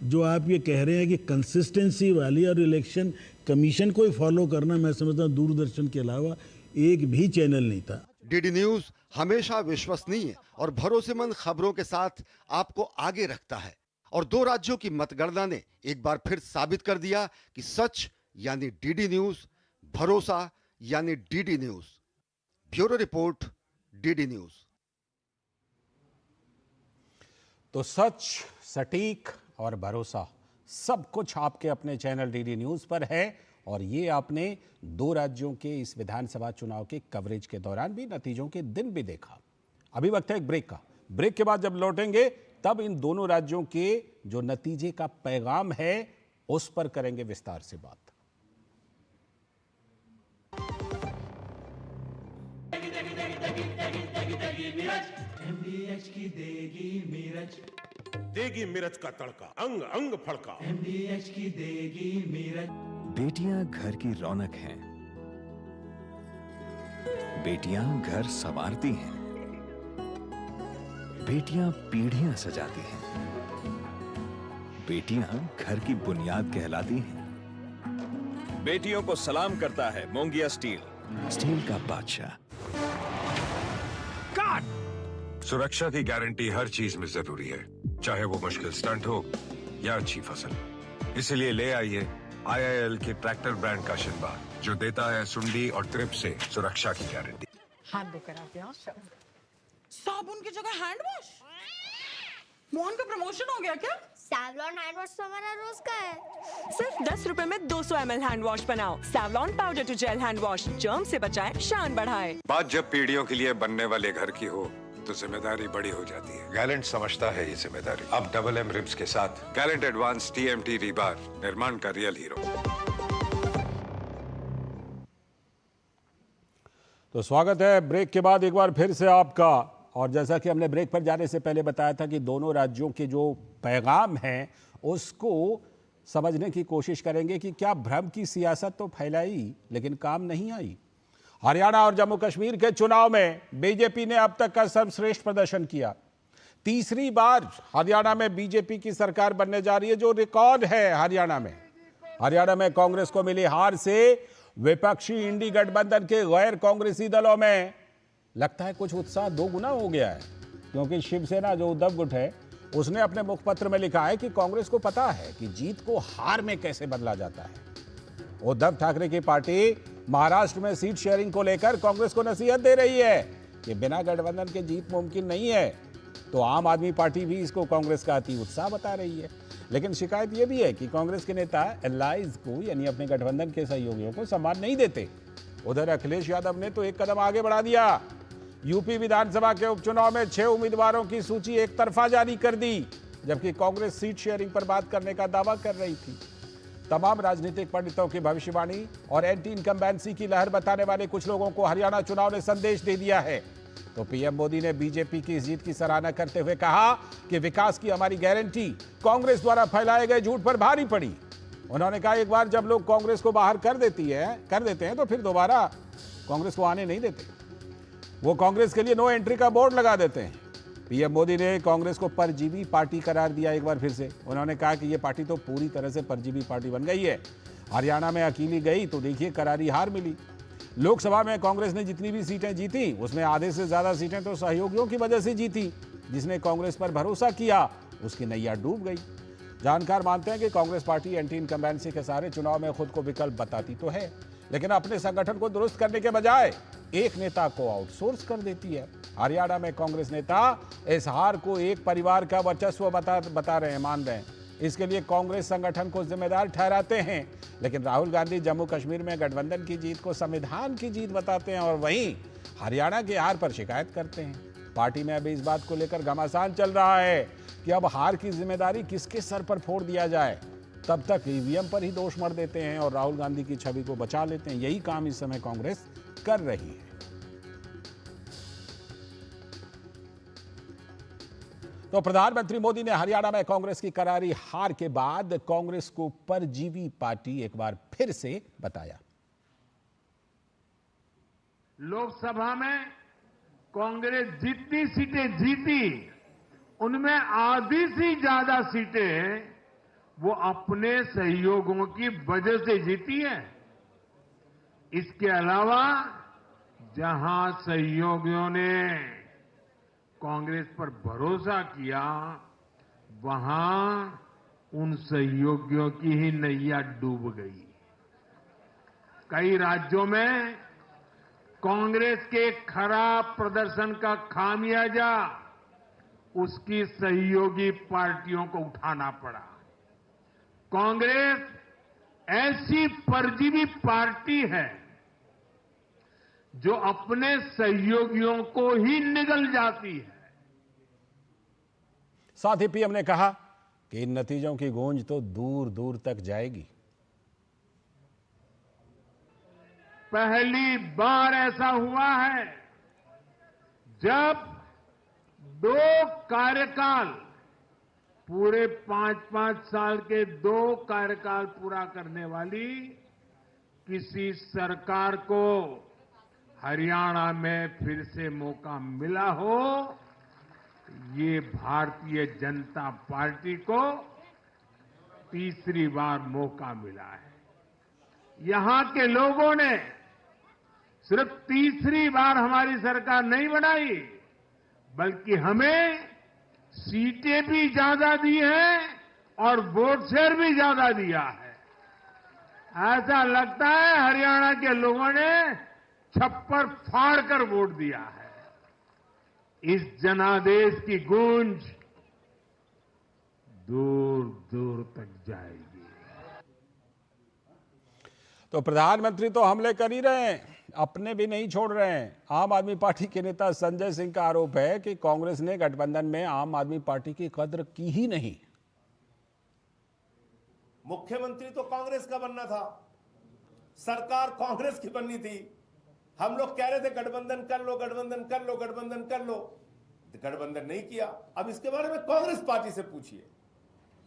जो आप ये कह रहे हैं कि कंसिस्टेंसी वाली और इलेक्शन कमीशन को ही फॉलो करना, मैं समझता हूँ दूरदर्शन के अलावा एक भी चैनल नहीं था। डीडी न्यूज़ हमेशा विश्वसनीय और भरोसेमंद खबरों के साथ आपको आगे रखता है, और 2 राज्यों की मतगणना ने एक बार फिर साबित कर दिया कि सच यानी डीडी न्यूज़, भरोसा यानी DD news. Bureau report, DD news. तो सच, सटीक और भरोसा सब कुछ आपके अपने चैनल डीडी न्यूज़ पर है, और ये आपने 2 राज्यों के इस विधानसभा चुनाव के कवरेज के दौरान भी, नतीजों के दिन भी देखा। अभी वक्त है एक ब्रेक का। ब्रेक के बाद जब लौटेंगे तब इन दोनों राज्यों के जो नतीजे का पैगाम है उस पर करेंगे विस्तार से बात। MDH की देगी मिर्च का तड़का, अंग अंग फड़का। MDH की देगी मिर्च। बेटियां घर की रौनक हैं, बेटियां घर संवारती हैं, बेटियां पीढ़ियां सजाती हैं, बेटियां घर की बुनियाद कहलाती हैं। बेटियों को सलाम करता है मोंगिया स्टील, स्टील का बादशाह। सुरक्षा की गारंटी हर चीज में जरूरी है, चाहे वो मुश्किल स्टंट हो या अच्छी फसल। इसलिए ले आइए IIL के ट्रैक्टर ब्रांड का शिनबा, जो देता है सुंडी और ट्रिप से सुरक्षा की गारंटी। हाथ धोकर आते हैं। साबुन की जगह हैंड वॉश। मोहन का प्रमोशन हो गया क्या? सैवलॉन हैंड वॉश तो हमारा रोज का है। सिर्फ 10 रुपए में 200 ml हैंड वॉश बनाओ। Savlon powder to gel hand wash, germ से बचाए, शान बढ़ाए। बात जब पीढ़ियों के लिए बनने वाले घर की हो, तो जिम्मेदारी बड़ी हो जाती है। गैलेंट समझता है ये जिम्मेदारी। अब डबल एम रिब्स के साथ गैलेंट एडवांस TMT रीबार, निर्माण का रियल हीरो। तो स्वागत है ब्रेक के बाद एक बार फिर से आपका। और जैसा कि हमने ब्रेक पर जाने से पहले बताया था कि दोनों राज्यों के जो पैगाम हैं उसको समझने की कोशिश करेंगे कि क्या भ्रम की सियासत तो फैलाई लेकिन काम नहीं आई। हरियाणा और जम्मू कश्मीर के चुनाव में बीजेपी ने अब तक का सर्वश्रेष्ठ प्रदर्शन किया। तीसरी बार हरियाणा में बीजेपी की सरकार बनने जा रही है, जो रिकॉर्ड है हरियाणा में। हरियाणा में कांग्रेस को मिली हार से विपक्षी इंडी गठबंधन के गैर कांग्रेसी दलों में लगता है कुछ उत्साह दोगुना हो गया है, क्योंकि शिवसेना जो उद्धव गुट है उसने अपने मुखपत्र में लिखा है कि कांग्रेस को पता है कि जीत को हार में कैसे बदला जाता है। उद्धव ठाकरे की पार्टी महाराष्ट्र में सीट शेयरिंग को लेकर कांग्रेस को नसीहत दे रही है कि बिना गठबंधन के जीत मुमकिन नहीं है। तो आम आदमी पार्टी भी इसको कांग्रेस का अति उत्साह बता रही है। लेकिन शिकायत यह भी है कि कांग्रेस के नेता एलाइज को यानी अपने गठबंधन के सहयोगियों को सम्मान नहीं देते। उधर अखिलेश यादव ने तो एक कदम आगे बढ़ा दिया। यूपी विधानसभा के उपचुनाव में 6 उम्मीदवारों की सूची एक तरफा जारी कर दी, जबकि कांग्रेस सीट शेयरिंग पर बात करने का दावा कर रही थी। तमाम राजनीतिक पंडितों की भविष्यवाणी और एंटी इनकम्बेंसी की लहर बताने वाले कुछ लोगों को हरियाणा चुनाव ने संदेश दे दिया है। तो पीएम मोदी ने बीजेपी की इस जीत की सराहना करते हुए कहा कि विकास की हमारी गारंटी कांग्रेस द्वारा फैलाए गए झूठ पर भारी पड़ी। उन्होंने कहा एक बार जब लोग कांग्रेस को बाहर कर देते हैं तो फिर दोबारा कांग्रेस को आने नहीं देते। वो कांग्रेस के लिए नो एंट्री का बोर्ड लगा देते हैं। पीएम मोदी ने कांग्रेस को परजीवी पार्टी करार दिया एक बार फिर से। उन्होंने कहा कि ये पार्टी तो पूरी तरह से परजीवी पार्टी बन गई है। हरियाणा में अकेली गई तो देखिए करारी हार मिली। लोकसभा में कांग्रेस ने जितनी भी सीटें जीती उसमें आधे से ज्यादा सीटें तो सहयोगियों की वजह से जीती। जिसने कांग्रेस पर भरोसा किया उसकी नैया डूब गई। जानकार मानते हैं कि कांग्रेस पार्टी एंटी इनकम्बेंसी के सारे चुनाव में खुद को विकल्प बताती तो है, लेकिन अपने संगठन को दुरुस्त करने के बजाय एक नेता को आउटसोर्स कर देती है। हरियाणा में कांग्रेस नेता इस हार को एक परिवार का वर्चस्व बता रहे हैं, मान रहे हैं। इसके लिए कांग्रेस संगठन को जिम्मेदार ठहराते हैं। लेकिन राहुल गांधी जम्मू कश्मीर में गठबंधन की जीत को संविधान की जीत बताते हैं और वहीं हरियाणा की हार पर शिकायत करते हैं। पार्टी में अभी इस बात को लेकर घमासान चल रहा है कि अब हार की जिम्मेदारी किसके सर पर फोड़ दिया जाए। तब तक ईवीएम पर ही दोष मढ़ देते हैं और राहुल गांधी की छवि को बचा लेते हैं। यही काम इस समय कांग्रेस कर रही है। तो प्रधानमंत्री मोदी ने हरियाणा में कांग्रेस की करारी हार के बाद कांग्रेस को परजीवी पार्टी एक बार फिर से बताया। लोकसभा में कांग्रेस जितनी सीटें जीती उनमें आधी से ज्यादा सीटें वो अपने सहयोगियों की वजह से जीती है। इसके अलावा जहां सहयोगियों ने कांग्रेस पर भरोसा किया वहां उन सहयोगियों की ही नैया डूब गई। कई राज्यों में कांग्रेस के खराब प्रदर्शन का खामियाजा उसकी सहयोगी पार्टियों को उठाना पड़ा। कांग्रेस ऐसी परजीवी पार्टी है जो अपने सहयोगियों को ही निगल जाती है। साथ ही पीएम ने कहा कि इन नतीजों की गूंज तो दूर दूर तक जाएगी। पहली बार ऐसा हुआ है जब 2 कार्यकाल पूरे 5-5 साल के 2 कार्यकाल पूरा करने वाली किसी सरकार को हरियाणा में फिर से मौका मिला हो। ये भारतीय जनता पार्टी को तीसरी बार मौका मिला है। यहां के लोगों ने सिर्फ तीसरी बार हमारी सरकार नहीं बनाई, बल्कि हमें सीटें भी ज्यादा दी हैं और वोट शेयर भी ज्यादा दिया है। ऐसा लगता है हरियाणा के लोगों ने छप्पर फाड़ कर वोट दिया है। इस जनादेश की गूंज दूर दूर तक जाएगी। तो प्रधानमंत्री तो हमले कर ही रहे हैं, अपने भी नहीं छोड़ रहे हैं। आम आदमी पार्टी के नेता संजय सिंह का आरोप है कि कांग्रेस ने गठबंधन में आम आदमी पार्टी की कद्र की ही नहीं। मुख्यमंत्री तो कांग्रेस का बनना था, सरकार कांग्रेस की बननी थी। हम लोग कह रहे थे गठबंधन कर लो, गठबंधन कर लो, गठबंधन कर लो, गठबंधन नहीं किया। अब इसके बारे में कांग्रेस पार्टी से पूछिए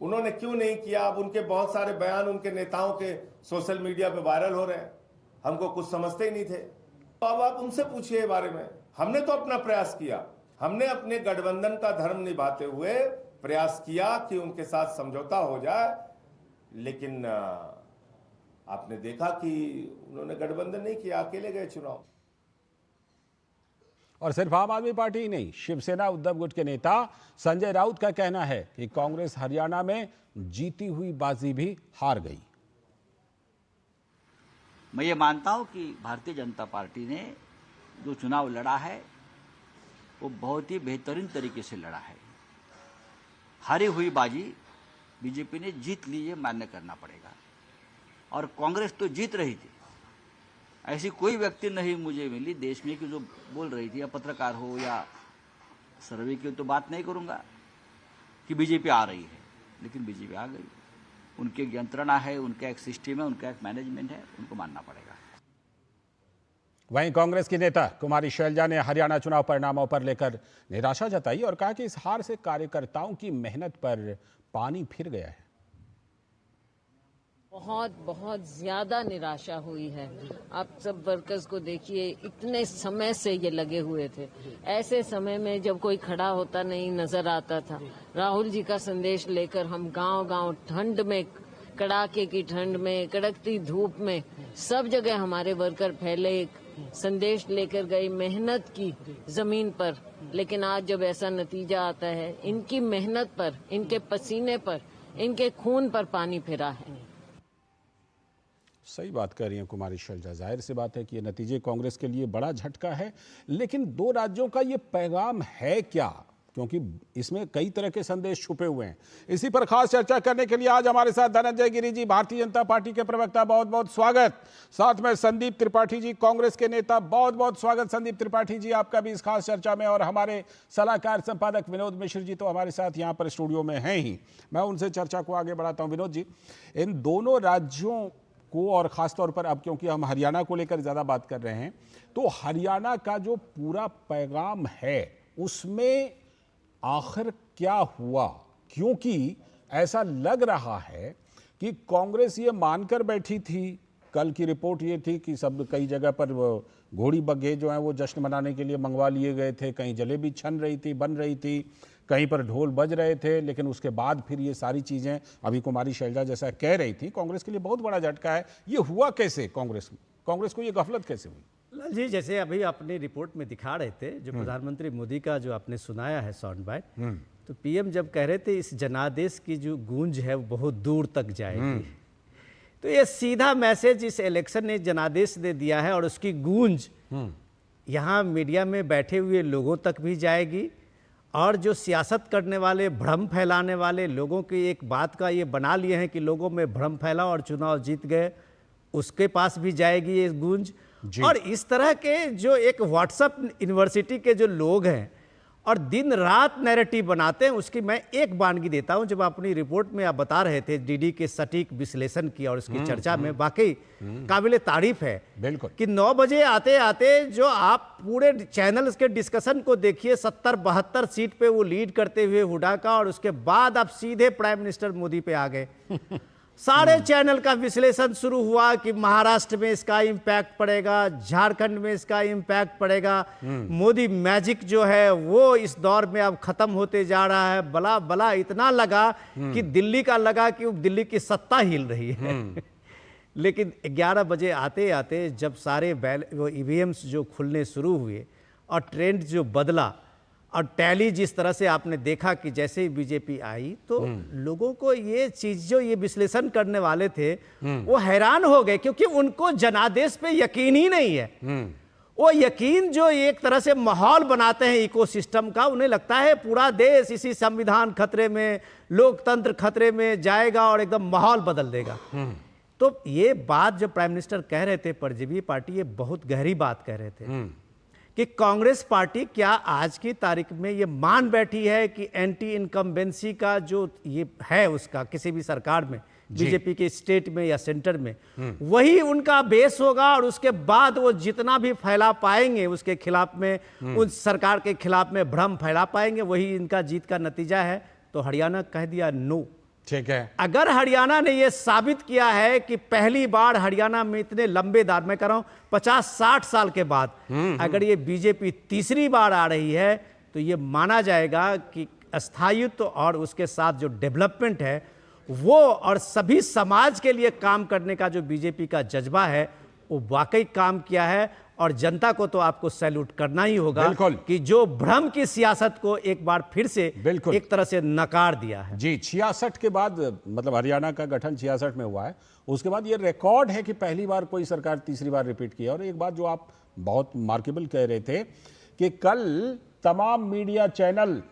उन्होंने क्यों नहीं किया। अब उनके बहुत सारे बयान उनके नेताओं के सोशल मीडिया पे वायरल हो रहे हैं, हमको कुछ समझते ही नहीं थे। तो अब आप उनसे पूछिए इस बारे में। हमने तो अपना प्रयास किया, हमने अपने गठबंधन का धर्म निभाते हुए प्रयास किया कि उनके साथ समझौता हो जाए, लेकिन आपने देखा कि उन्होंने गठबंधन नहीं किया, अकेले गए चुनाव। और सिर्फ आम आदमी पार्टी ही नहीं, शिवसेना उद्धव गुट के नेता संजय राउत का कहना है कि कांग्रेस हरियाणा में जीती हुई बाजी भी हार गई। मैं ये मानता हूं कि भारतीय जनता पार्टी ने जो चुनाव लड़ा है वो बहुत ही बेहतरीन तरीके से लड़ा है। हारी हुई बाजी बीजेपी ने जीत ली, ये मान्य करना पड़ेगा। और कांग्रेस तो जीत रही थी, ऐसी कोई व्यक्ति नहीं मुझे मिली देश में कि जो बोल रही थी, या पत्रकार हो या सर्वे की तो बात नहीं करूंगा कि बीजेपी आ रही है, लेकिन बीजेपी आ गई। उनकी एक यंत्रणा है, उनका एक सिस्टम है, उनका एक मैनेजमेंट है, उनको मानना पड़ेगा। वहीं कांग्रेस की नेता कुमारी शैलजा ने हरियाणा चुनाव परिणामों पर लेकर निराशा जताई और कहा कि इस हार से कार्यकर्ताओं की मेहनत पर पानी फिर गया है। बहुत ज्यादा निराशा हुई है। आप सब वर्कर्स को देखिए, इतने समय से ये लगे हुए थे। ऐसे समय में जब कोई खड़ा होता नहीं नजर आता था, राहुल जी का संदेश लेकर हम गांव-गांव ठंड में, कड़ाके की ठंड में, कड़कती धूप में, सब जगह हमारे वर्कर फैले, संदेश लेकर गए, मेहनत की जमीन पर। लेकिन आज जब ऐसा नतीजा आता है, इनकी मेहनत पर, इनके पसीने पर, इनके खून पर पानी फिरा है। सही बात कर रही हैं कुमारी शैलजा। जाहिर सी बात है कि ये नतीजे कांग्रेस के लिए बड़ा झटका है, लेकिन दो राज्यों का ये पैगाम है क्या, क्योंकि इसमें कई तरह के संदेश छुपे हुए हैं। इसी पर खास चर्चा करने के लिए आज हमारे साथ धनंजय गिरी जी, भारतीय जनता पार्टी के प्रवक्ता, बहुत बहुत स्वागत। साथ में संदीप त्रिपाठी जी, कांग्रेस के नेता, बहुत बहुत स्वागत संदीप त्रिपाठी जी आपका भी इस खास चर्चा में। और हमारे सलाहकार संपादक विनोद मिश्र जी तो हमारे साथ यहाँ पर स्टूडियो में हैं ही, मैं उनसे चर्चा को आगे बढ़ाता हूँ। विनोद जी, इन दोनों राज्यों को, और खासतौर पर अब क्योंकि हम हरियाणा को लेकर ज़्यादा बात कर रहे हैं, तो हरियाणा का जो पूरा पैगाम है उसमें आखिर क्या हुआ? क्योंकि ऐसा लग रहा है कि कांग्रेस ये मानकर बैठी थी, कल की रिपोर्ट ये थी कि सब कई जगह पर घोड़ी बग्घे जो हैं वो जश्न मनाने के लिए मंगवा लिए गए थे, कहीं जलेबी छन रही थी, बन रही थी, कहीं पर ढोल बज रहे थे, लेकिन उसके बाद फिर ये सारी चीज़ें अभी कुमारी शैलजा जैसा कह रही थी, कांग्रेस के लिए बहुत बड़ा झटका है। ये हुआ कैसे? कांग्रेस को ये गफलत कैसे हुई? लाल जी, जैसे अभी अपनी रिपोर्ट में दिखा रहे थे, जो प्रधानमंत्री मोदी का जो आपने सुनाया है साउंड बाइट, तो पीएम जब कह रहे थे इस जनादेश की जो गूंज है वो बहुत दूर तक जाएगी, तो ये सीधा मैसेज इस इलेक्शन ने जनादेश दे दिया है और उसकी गूंज यहाँ मीडिया में बैठे हुए लोगों तक भी जाएगी। और जो सियासत करने वाले, भ्रम फैलाने वाले लोगों की एक बात का ये बना लिए हैं कि लोगों में भ्रम फैला और चुनाव जीत गए, उसके पास भी जाएगी ये गूंज। और इस तरह के जो एक व्हाट्सएप यूनिवर्सिटी के जो लोग हैं और दिन रात नैरेटिव बनाते हैं, उसकी मैं एक वानगी देता हूं। जब अपनी रिपोर्ट में आप बता रहे थे डीडी के सटीक विश्लेषण की और उसकी चर्चा में वाकई काबिले तारीफ है बिल्कुल कि 9 बजे आते आते जो आप पूरे चैनल्स के डिस्कशन को देखिए, 70-72 सीट पे वो लीड करते हुए हुडा का, और उसके बाद आप सीधे प्राइम मिनिस्टर मोदी पे आ गए। सारे चैनल का विश्लेषण शुरू हुआ कि महाराष्ट्र में इसका इम्पैक्ट पड़ेगा, झारखंड में इसका इम्पैक्ट पड़ेगा, मोदी मैजिक जो है वो इस दौर में अब खत्म होते जा रहा है। बला बला इतना लगा कि दिल्ली का लगा कि दिल्ली की सत्ता हिल रही है। लेकिन 11 बजे आते आते जब सारे वो ईवीएम्स जो खुलने शुरू हुए और ट्रेंड जो बदला और टैली जिस तरह से आपने देखा कि जैसे ही बीजेपी आई, तो लोगों को ये चीज, जो ये विश्लेषण करने वाले थे वो हैरान हो गए, क्योंकि उनको जनादेश पे यकीन ही नहीं है। वो यकीन जो एक तरह से माहौल बनाते हैं इकोसिस्टम का, उन्हें लगता है पूरा देश इसी संविधान खतरे में, लोकतंत्र खतरे में जाएगा और एकदम माहौल बदल देगा। तो ये बात जब प्राइम मिनिस्टर कह रहे थे परजीवी पार्टी, ये बहुत गहरी बात कह रहे थे कि कांग्रेस पार्टी क्या आज की तारीख में ये मान बैठी है कि एंटी इनकम्बेंसी का जो ये है उसका किसी भी सरकार में, बीजेपी के स्टेट में या सेंटर में, वही उनका बेस होगा और उसके बाद वो जितना भी फैला पाएंगे उसके खिलाफ में, उस सरकार के खिलाफ में भ्रम फैला पाएंगे, वही इनका जीत का नतीजा है। तो हरियाणा कह दिया नो। ठीक है, अगर हरियाणा ने यह साबित किया है कि पहली बार हरियाणा में इतने लंबे दार में कर रहा हूं 50-60 साल के बाद अगर ये बीजेपी तीसरी बार आ रही है तो ये माना जाएगा कि स्थायित्व और उसके साथ जो डेवलपमेंट है वो और सभी समाज के लिए काम करने का जो बीजेपी का जज्बा है वो वाकई काम किया है। और जनता को तो आपको सैल्यूट करना ही होगा कि जो भ्रम की सियासत को एक बार फिर से एक तरह से नकार दिया है। जी, 66 के बाद, मतलब हरियाणा का गठन 66 में हुआ है, उसके बाद ये रिकॉर्ड है कि पहली बार कोई सरकार तीसरी बार रिपीट किया। और एक बात जो आप बहुत मार्केबल कह रहे थे कि कल तमाम मीडिया चैनल,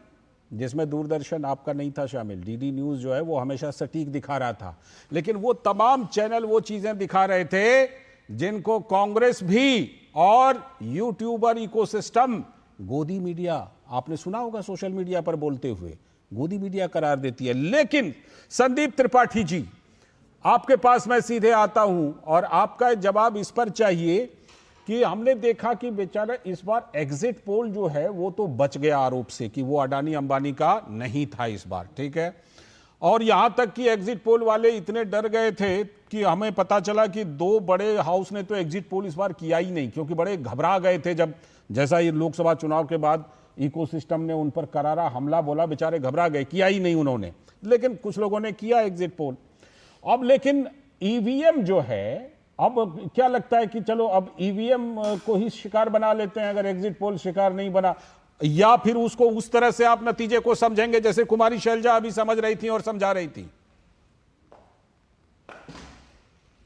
जिसमें दूरदर्शन आपका नहीं था शामिल, डीडी न्यूज जो है वो हमेशा सटीक दिखा रहा था, लेकिन वो तमाम चैनल वो चीजें दिखा रहे थे जिनको कांग्रेस भी और यूट्यूबर इकोसिस्टम, गोदी मीडिया, आपने सुना होगा सोशल मीडिया पर बोलते हुए, गोदी मीडिया करार देती है। लेकिन संदीप त्रिपाठी जी, आपके पास मैं सीधे आता हूं और आपका जवाब इस पर चाहिए कि हमने देखा कि बेचारा इस बार एग्जिट पोल जो है वो तो बच गया आरोप से कि वो अडानी अंबानी का नहीं था इस बार, ठीक है। और यहां तक कि एग्जिट पोल वाले इतने डर गए थे कि हमें पता चला कि 2 बड़े हाउस ने तो एग्जिट पोल इस बार किया ही नहीं, क्योंकि बड़े घबरा गए थे जब जैसा ये लोकसभा चुनाव के बाद इकोसिस्टम ने उन पर करारा हमला बोला, बेचारे घबरा गए, किया ही नहीं उन्होंने। लेकिन कुछ लोगों ने किया एग्जिट पोल। अब लेकिन ईवीएम जो है, अब क्या लगता है कि चलो अब ईवीएम को ही शिकार बना लेते हैं अगर एग्जिट पोल शिकार नहीं बना, या फिर उसको उस तरह से आप नतीजे को समझेंगे जैसे कुमारी शैलजा अभी समझ रही थी और समझा रही थी?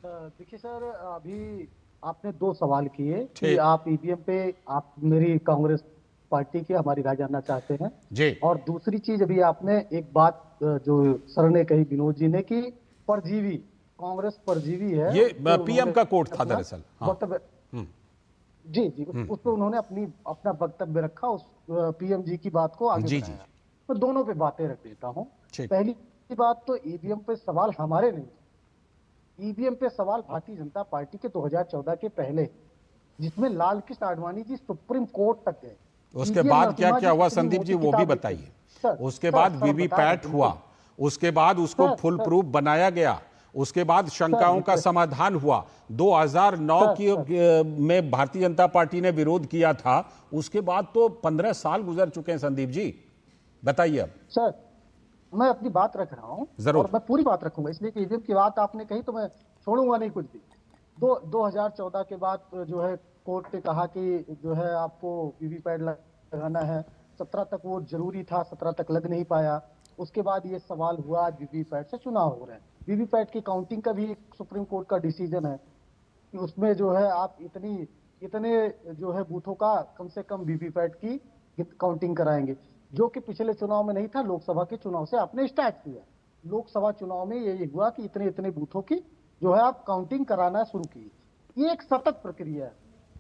देखिए सर, अभी आपने 2 सवाल किए कि आप ईवीएम पे आप मेरी कांग्रेस पार्टी की हमारी राय जानना चाहते हैं जी, और दूसरी चीज अभी आपने एक बात जो सर ने कही, विनोद जी ने, कि परजीवी, कांग्रेस परजीवी है, ये पीएम का कोट था दरअसल। जी जी, उस पर उन्होंने अपना वक्तव्य रखा, उस पीएम जी की बात को आगे जी बढ़ाया। मैं दोनों पे बातें रख देता हूँ। पहली बात तो ईवीएम पे सवाल हमारे नहीं, ईवीएम पे सवाल भारतीय जनता पार्टी के 2014 के पहले, जिसमें लाल कृष्ण आडवाणी जी सुप्रीम कोर्ट तक गए। उसके बाद क्या क्या हुआ संदीप जी, वो भी बताइए। उसके बाद वीवीपैट हुआ, उसके बाद उसको फुल प्रूफ बनाया गया, उसके बाद शंकाओं का समाधान हुआ। 2009 में भारतीय जनता पार्टी ने विरोध किया था, उसके बाद तो 15 साल गुजर चुके हैं संदीप जी, बताइए। अब सर मैं अपनी बात रख रहा हूँ और मैं पूरी बात रखूंगा, इसलिए कि ईवीएम की बात आपने कही तो मैं छोड़ूंगा नहीं कुछ भी। 2014 के बाद जो है कोर्ट ने कहा कि जो है आपको वीवीपैट लगाना है, 17 तक वो जरूरी था, 17 तक लग नहीं पाया। उसके बाद ये सवाल हुआ, आज वीवीपैट से चुनाव हो रहे हैं, वीवीपैट की काउंटिंग का भी एक सुप्रीम कोर्ट का डिसीजन है कि उसमें जो है आप इतने जो है बूथों का कम से कम वीवीपैट की काउंटिंग कराएंगे, जो कि पिछले चुनाव में नहीं था, लोकसभा के चुनाव से आपने स्टार्ट किया। लोकसभा चुनाव में ये हुआ कि इतने बूथों की जो है आप काउंटिंग कराना शुरू की। ये एक सतत प्रक्रिया है।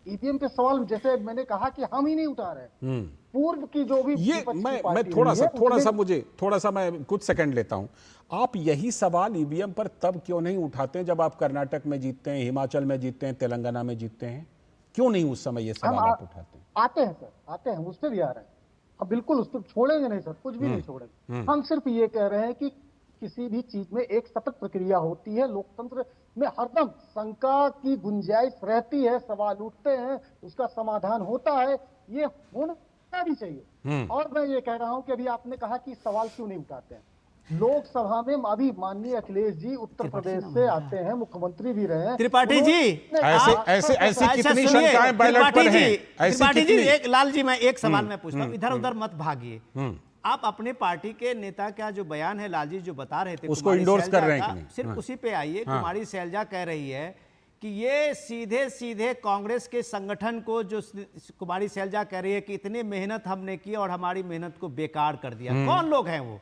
ईवीएम पे सवाल जैसे मैंने कहा कि हम ही नहीं उठा रहे, पूर्व की जो भी ये मैं थोड़ा सा मैं कुछ सेकंड लेता हूं। आप यही सवाल ईवीएम पर तब क्यों नहीं उठाते जब आप कर्नाटक में जीतते हैं, हिमाचल में जीतते हैं, तेलंगाना में जीतते हैं? क्यों नहीं उस समय ये सवाल आप उठाते हैं? आते हैं सर, आते हैं, उस पर भी आ रहे हैं। अब बिल्कुल उस पर छोड़ेंगे नहीं सर, कुछ भी नहीं छोड़ेंगे। हम सिर्फ ये कह रहे हैं कि किसी भी चीज में एक सतत प्रक्रिया होती है, लोकतंत्र में हरदम शंका की गुंजाइश रहती है, सवाल उठते हैं, उसका समाधान होता है, ये होना भी चाहिए। और मैं ये कह रहा हूं कि अभी आपने कहा कि सवाल क्यों नहीं उठाते हैं लोकसभा में। अभी माननीय अखिलेश जी उत्तर प्रदेश से आते हैं, मुख्यमंत्री भी रहे हैं। त्रिपाठी जी ऐसी कितनी शंकाएं बैलेट पर हैं? त्रिपाठी जी, एक लाल जी, मैं एक सवाल मैं पूछता हूँ, इधर उधर मत भागिए। आप अपने पार्टी के नेता का जो बयान है, लालजी जो बता रहे थे, उसको इंडोर्स कर रहे हैं, सिर्फ उसी पे आइए। कुमारी शैलजा कह रही है कि ये सीधे सीधे कांग्रेस के संगठन को, जो कुमारी शैलजा कह रही है कि इतनी मेहनत हमने की और हमारी मेहनत को बेकार कर दिया। कौन लोग हैं वो?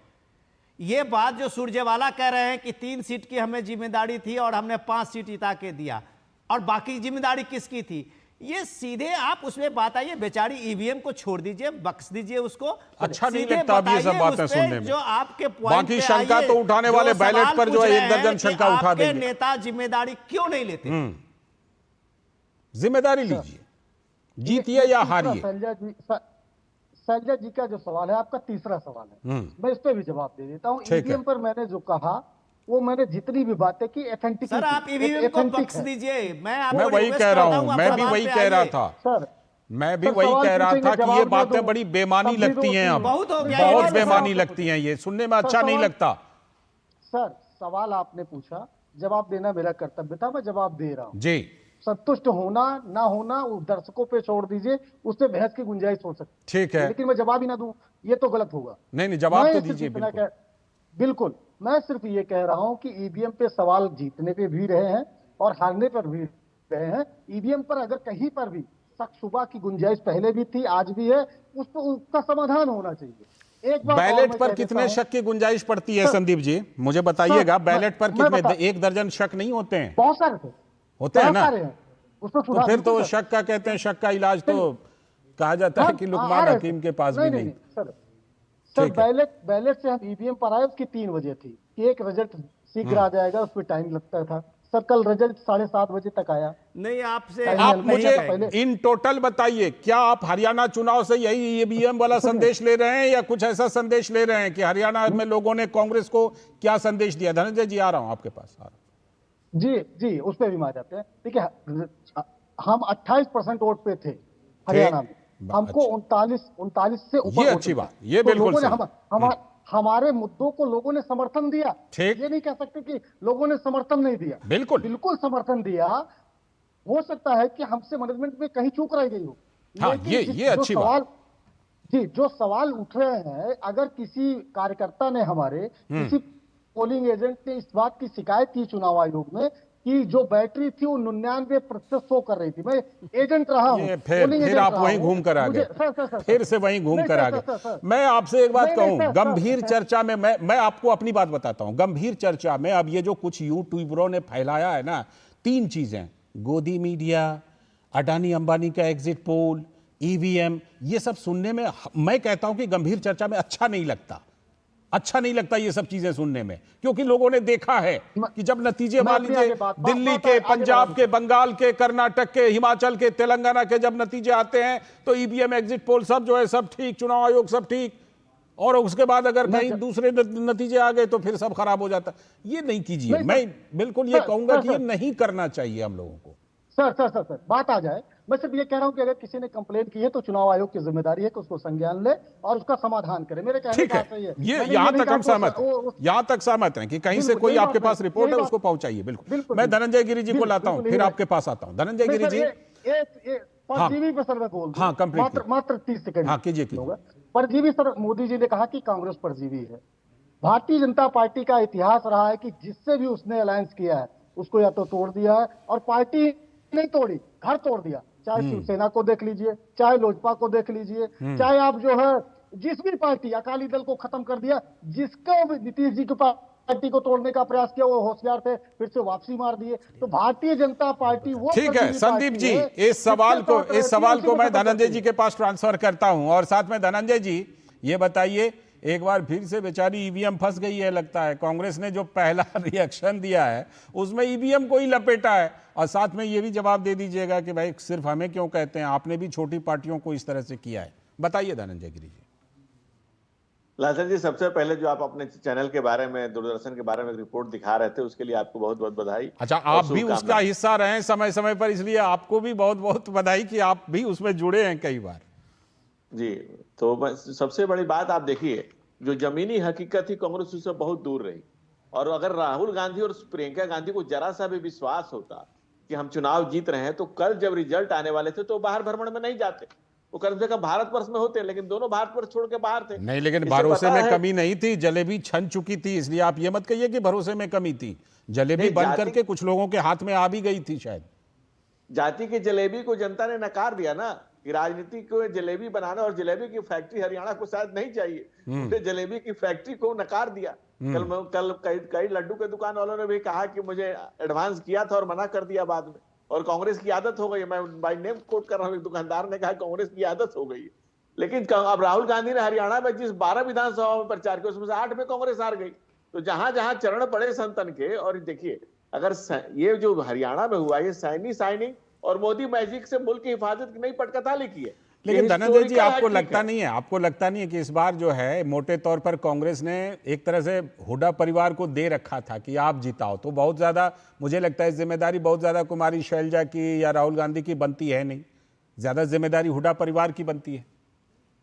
ये बात जो सुरजेवाला कह रहे हैं कि 3 सीट की हमें जिम्मेदारी थी और हमने 5 सीट जिता के दिया और बाकी जिम्मेदारी किसकी थी, ये सीधे आप उसमें बात आइए, बेचारी ईवीएम को छोड़ दीजिए, बख्श दीजिए उसको। अच्छा नहीं लगता अब ये सब बातें सुनने में। जो आपके पॉइंट बाकी शंका तो उठाने वाले बैलेट पर जो है 1 दर्जन शंका उठा देंगे। नेता जिम्मेदारी क्यों नहीं लेते? जिम्मेदारी लीजिए, जीतिए या हारिए। शैलजा जी का जो सवाल है, आपका तीसरा सवाल है, मैं इस पे भी जवाब दे देता हूँ। ईवीएम पर मैंने जो कहा, वो मैंने जितनी भी बातें की एथेंटिक। सर आप ईवीएम को बख्श दीजिए, मैं वही कह रहा हूँ, मैं भी वही कह रहा था सर, मैं भी वही कह रहा था कि ये बातें बड़ी बेमानी लगती हैं, अब बहुत बेमानी लगती हैं, ये सुनने में अच्छा नहीं लगता। सर सवाल आपने पूछा, जवाब देना मेरा कर्तव्य था, मैं जवाब दे रहा हूँ जी। संतुष्ट होना ना होना वो दर्शकों पे छोड़ दीजिए, उससे बहस की गुंजाइश हो सकती है। ठीक है, लेकिन मैं जवाब ही ना दूं ये तो गलत होगा। नहीं जवाब तो दीजिए। बिल्कुल, मैं सिर्फ ये कह रहा हूं कि ईवीएम पे सवाल जीतने पे भी रहे हैं और हारने पर भी रहे हैं। ईवीएम पर अगर कहीं पर भी शक शुबा की गुंजाइश पहले भी थी, आज भी है, उस पर उसका समाधान होना चाहिए। एक बार बैलेट पर कितने शक की गुंजाइश पड़ती है संदीप जी, मुझे बताइएगा। बैलेट पर कितने, 1 दर्जन शक नहीं होते हैं? बहुत सारे थे, होते हैं ना, तो फिर तो शक का कहते हैं, शक का इलाज तो कहा जाता है कि लुकमान हकीम के पास भी नहीं। सर बैलेट से हम ईवीएम पर आए, उसकी 3 वजह थी कि एक रिजल्ट शीघ्र आ जाएगा, उस पर टाइम लगता था। सर कल रिजल्ट 7:30 बजे तक आया। नहीं आपसे आप मुझे इन टोटल बताइए, क्या आप हरियाणा चुनाव से यही ईवीएम वाला संदेश ले रहे हैं या कुछ ऐसा संदेश ले रहे हैं कि हरियाणा में लोगों ने कांग्रेस को क्या संदेश दिया? धनंजय जी आ रहा हूं आपके पास। जी उस पे भी आ जाते हैं। देखिए हम 28% वोट पे थे हरियाणा में, हमको 39 से ऊपर। ये अच्छी बात, ये बिल्कुल सही। हमारे मुद्दों को लोगों ने समर्थन दिया, ये नहीं कह सकते कि लोगों ने समर्थन नहीं दिया। बिल्कुल समर्थन दिया। हो सकता है कि हमसे मैनेजमेंट में कहीं चूक रह गई हो। हाँ, ये अच्छी बात। जी जो सवाल उठ रहे हैं, अगर किसी कार्यकर्ता ने हमारे किसी पोलिंग एजेंट ने इस बात की शिकायत की चुनाव आयोग में कि जो बैटरी थी वो 99% शो कर रही थी, मैं एजेंट रहा हूं, फिर आप वहीं घूम कर आ गए, फिर से वहीं घूम कर आ गए। मैं आपसे एक बात कहूं, गंभीर चर्चा में मैं आपको अपनी बात बताता हूं। गंभीर चर्चा में अब ये जो कुछ यूट्यूबरों ने फैलाया है ना, 3 चीजें, गोदी मीडिया, अडानी अंबानी का एग्जिट पोल, ईवीएम, ये सब सुनने में मैं कहता हूं कि गंभीर चर्चा में अच्छा नहीं लगता ये सब चीजें सुनने में, क्योंकि लोगों ने देखा है कि जब नतीजे मान लीजिए दिल्ली के, पंजाब के, बंगाल के, कर्नाटक के, हिमाचल के, तेलंगाना के जब नतीजे आते हैं तो ईवीएम, एग्जिट पोल सब जो है सब ठीक, चुनाव आयोग सब ठीक, और उसके बाद अगर कहीं दूसरे नतीजे आ गए तो फिर सब खराब हो जाता। ये नहीं कीजिए, मैं बिल्कुल ये कहूंगा कि ये नहीं करना चाहिए हम लोगों को। सर बात आ जाए, मैं सिर्फ ये कह रहा हूं कि अगर किसी ने कंप्लेंट की है तो चुनाव आयोग की जिम्मेदारी है कि उसको संज्ञान ले और उसका समाधान करे। मेरे कहने का सही है, ये यहाँ तक हम सहमत हैं कि कहीं से कोई आपके पास रिपोर्ट है उसको पहुंचाइए। बिल्कुल। मैं धनंजय गिरी जी को लाता हूँ, फिर आपके पास आता हूँ। धनंजय गिरी जी, परजीवी पे सर मैं बोल दूं, मात्र 30 सेकंड। हाँ कीजिए। परजीवी सर, मोदी जी ने कहा कि कांग्रेस परजीवी है। भारतीय जनता पार्टी का इतिहास रहा है कि जिससे भी उसने अलायंस किया है उसको या तो तोड़ दिया है, और पार्टी नहीं तोड़ी, घर तोड़ दिया। चाहे शिवसेना को देख लीजिए, चाहे लोजपा को देख लीजिए, चाहे आप जो है जिस भी पार्टी, अकाली दल को खत्म कर दिया, जिसको भी नीतीश जी की पार्टी को तोड़ने का प्रयास किया वो होशियार थे, फिर से वापसी मार दिए। तो भारतीय जनता पार्टी वो ठीक है। संदीप जी, इस सवाल को मैं धनंजय जी के पास ट्रांसफर करता हूं, और साथ में धनंजय जी ये बताइए, एक बार फिर से बेचारी ईवीएम फंस गई है लगता है। कांग्रेस ने जो पहला रिएक्शन दिया है उसमें ईवीएम को ही लपेटा है, और साथ में ये भी जवाब दे दीजिएगा कि भाई सिर्फ हमें क्यों कहते हैं, आपने भी छोटी पार्टियों को इस तरह से किया है। बताइए धनंजय गिरी जी। लासन जी, सबसे पहले जो आप अपने चैनल के बारे में, दूरदर्शन के बारे में रिपोर्ट दिखा रहे थे, उसके लिए आपको बहुत बहुत बधाई। अच्छा, आप भी उसका हिस्सा रहे हैं समय समय पर, इसलिए आपको भी बहुत बहुत बधाई कि आप भी उसमें जुड़े हैं कई बार। जी, तो सबसे बड़ी बात आप देखिए, जो जमीनी हकीकत थी कांग्रेस उससे बहुत दूर रही, और अगर राहुल गांधी और प्रियंका गांधी को जरा सा भी विश्वास होता कि हम चुनाव जीत रहे हैं, तो कल जब रिजल्ट आने वाले थे तो बाहर भ्रमण में नहीं जाते, वो कम से कम भारत वर्ष में होते, लेकिन दोनों भारत वर्ष छोड़ के बाहर थे। नहीं, लेकिन भरोसे में कमी नहीं थी, जलेबी छन चुकी थी, इसलिए आप ये मत कहिए कि भरोसे में कमी थी। जलेबी बन करके कुछ लोगों के हाथ में आ भी गई थी शायद। जाति की जलेबी को जनता ने नकार दिया ना, कि राजनीति को जलेबी बनाना, और जलेबी की फैक्ट्री हरियाणा को शायद नहीं चाहिए, उन्हें जलेबी की फैक्ट्री को नकार दिया। कल कई लड्डू के दुकान वालों ने भी कहा कि मुझे एडवांस किया था और मना कर दिया बाद में, और कांग्रेस की आदत हो गई, मैं बाय नेम कोट कर रहा हूँ, एक दुकानदार ने कहा कांग्रेस की आदत हो गई। लेकिन अब राहुल गांधी ने हरियाणा में जिस 12 विधानसभा में प्रचार किया उसमें से 8 में कांग्रेस हार गई। तो जहां जहां चरण पड़े संतन के, और देखिए अगर ये जो हरियाणा में हुआ, ये सैनी साइनिंग और मोदी मैजिक से मुल्क की हिफाजत की नई पटकथा लिखी है। लेकिन धनंजय जी, आपको लगता नहीं है कि इस बार जो है मोटे तौर पर कांग्रेस ने एक तरह से हुड्डा परिवार को दे रखा था कि आप जिताओ, तो बहुत ज्यादा मुझे लगता है जिम्मेदारी बहुत ज्यादा कुमारी शैलजा की या राहुल गांधी की बनती है नहीं, ज्यादा जिम्मेदारी हुड्डा परिवार की बनती है।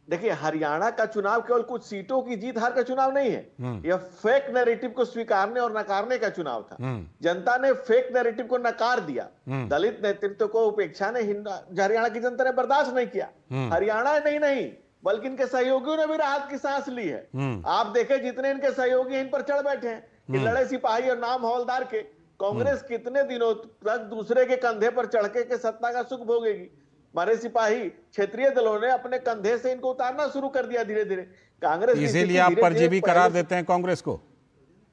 देखिए, हरियाणा का चुनाव केवल कुछ सीटों की जीत हार का चुनाव नहीं है, यह फेक नैरेटिव को स्वीकारने और नकारने का चुनाव था। जनता ने फेक नैरेटिव को नकार दिया, दलित नेतृत्व को उपेक्षा ने हरियाणा की जनता ने बर्दाश्त नहीं किया। हरियाणा नहीं बल्कि इनके सहयोगियों ने भी राहत की सांस ली है। आप देखें जितने इनके सहयोगी इन पर चढ़ बैठे हैं, कि लड़े सिपाही और नाम हवलदार के, कांग्रेस कितने दिनों तक दूसरे के कंधे पर चढ़ के सत्ता का सुख भोगेगी। हमारे सिपाही क्षेत्रीय दलों ने अपने कंधे से इनको उतारना शुरू कर दिया धीरे धीरे। कांग्रेस इसीलिए आप परजीवी करार देते हैं कांग्रेस को।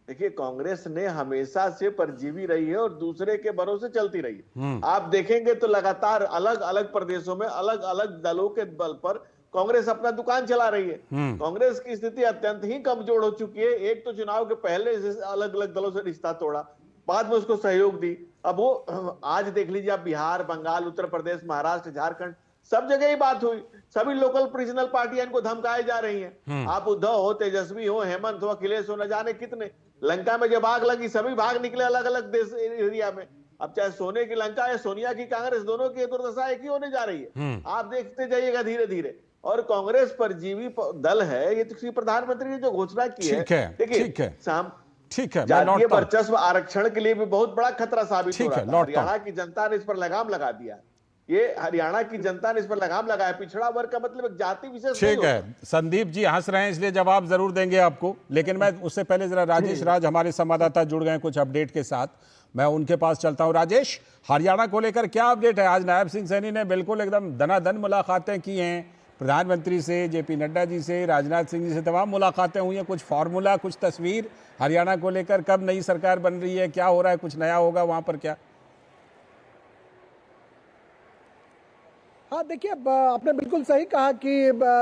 देखिए, कांग्रेस ने हमेशा से परजीवी रही है और दूसरे के भरोसे चलती रही है। आप देखेंगे तो लगातार अलग अलग प्रदेशों में अलग अलग दलों के बल पर कांग्रेस अपना दुकान चला रही है। कांग्रेस की स्थिति अत्यंत ही कमजोर हो चुकी है। एक तो चुनाव के पहले अलग अलग दलों से रिश्ता तोड़ा, बाद में उसको सहयोग दी। अब वो आज देख लीजिए, आप बिहार, बंगाल, उत्तर प्रदेश, महाराष्ट्र, झारखंड, सब जगह ही बात हुई। सभी लोकल रीजनल पार्टियां इनको धमकाए जा रही हैं। आप उद्धव हो, तेजस्वी हो, हेमंत हो, अखिलेश हो, न जाने कितने। लंका में जब आग लगी सभी भाग निकले अलग अलग देश एरिया में। अब चाहे सोने की लंका या सोनिया की कांग्रेस, दोनों की दुर्दशा एक ही होने जा रही है। आप देखते जाइएगा धीरे धीरे। और कांग्रेस परजीवी दल है, ये तो प्रधानमंत्री ने जो घोषणा की है, देखिए ठीक है, जातीय वर्चस्व आरक्षण के लिए भी बहुत बड़ा खतरा साबित हो रहा है। हरियाणा की जनता ने इस पर लगाम लगा दिया। ये हरियाणा की जनता ने इस पर लगाम लगाया। पिछड़ा वर्ग का मतलब एक जाति विशेष ठीक है। संदीप जी हंस रहे हैं इसलिए जवाब जरूर देंगे आपको, लेकिन मैं उससे पहले जरा राजेश राज हमारे संवाददाता जुड़ गए कुछ अपडेट के साथ, मैं उनके पास चलता हूं। राजेश, हरियाणा को लेकर क्या अपडेट है? आज नायब सिंह सैनी ने बिल्कुल एकदम दनादन मुलाकातें की हैं, प्रधानमंत्री से, जेपी नड्डा जी से, राजनाथ सिंह जी से तमाम मुलाकातें हुई हैं। कुछ फार्मूला, कुछ तस्वीर हरियाणा को लेकर, कब नई सरकार बन रही है, क्या हो रहा है, कुछ नया होगा वहां पर क्या? हाँ देखिए, आपने बिल्कुल सही कहा कि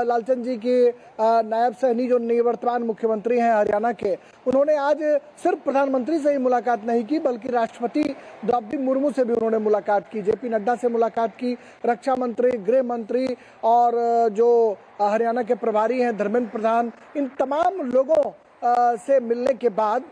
लालचंद जी की नायब सैनी जो निवर्तमान मुख्यमंत्री हैं हरियाणा के, उन्होंने आज सिर्फ प्रधानमंत्री से ही मुलाकात नहीं की बल्कि राष्ट्रपति द्रौपदी मुर्मू से भी उन्होंने मुलाकात की, जेपी नड्डा से मुलाकात की, रक्षा मंत्री, गृह मंत्री और जो हरियाणा के प्रभारी हैं धर्मेंद्र प्रधान, इन तमाम लोगों से मिलने के बाद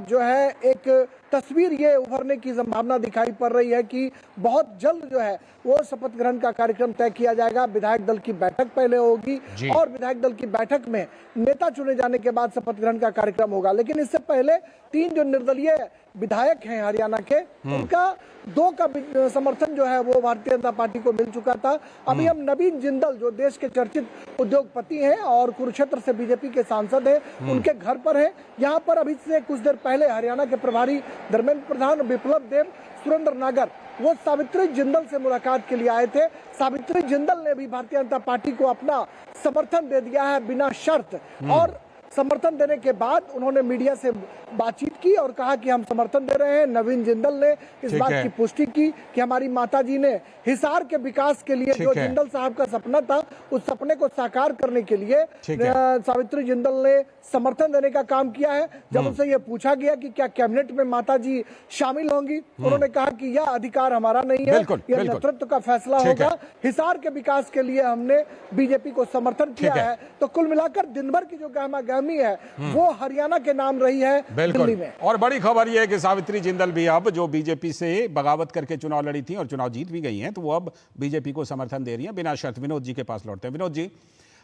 जो है एक तस्वीर ये उभरने की संभावना दिखाई पड़ रही है कि बहुत जल्द जो है वो शपथ ग्रहण का कार्यक्रम तय किया जाएगा। विधायक दल की बैठक पहले होगी और विधायक दल की बैठक में नेता चुने जाने के बाद शपथ ग्रहण का कार्यक्रम होगा। लेकिन इससे पहले 3 जो निर्दलीय विधायक हैं हरियाणा के, उनका 2 का समर्थन जो है वो भारतीय जनता पार्टी को मिल चुका था। अभी हम नवीन जिंदल जो देश के चर्चित उद्योगपति हैं और कुरुक्षेत्र से बीजेपी के सांसद हैं, उनके घर पर हैं। यहाँ पर अभी से कुछ देर पहले हरियाणा के प्रभारी धर्मेंद्र प्रधान, विप्लव देव, सुरेंद्र नागर वो सावित्री जिंदल से मुलाकात के लिए आए थे। सावित्री जिंदल ने भी भारतीय जनता पार्टी को अपना समर्थन दे दिया है बिना शर्त, और समर्थन देने के बाद उन्होंने मीडिया से बातचीत की और कहा कि हम समर्थन दे रहे हैं। नवीन जिंदल ने इस बात की पुष्टि की कि हमारी माताजी ने हिसार के विकास के लिए जो जिंदल साहब का सपना था, उस सपने को साकार करने के लिए सावित्री जिंदल ने समर्थन देने का काम किया है। जब उनसे यह पूछा गया कि क्या कैबिनेट में माताजी शामिल होंगी, उन्होंने कहा कि यह अधिकार हमारा नहीं है, यह नेतृत्व का फैसला होगा। हिसार के विकास के लिए हमने बीजेपी को समर्थन किया है। तो कुल मिलाकर दिन भर की जो गहमा-गहमी है वो हरियाणा के नाम रही है दिल्ली में। और बड़ी खबर यह है कि सावित्री जिंदल भी अब जो बीजेपी से बगावत करके चुनाव लड़ी थी और चुनाव जीत भी गई हैं, तो वो अब बीजेपी को समर्थन दे रही हैं बिना शर्त। विनोद जी के पास लौटते हैं। विनोद जी,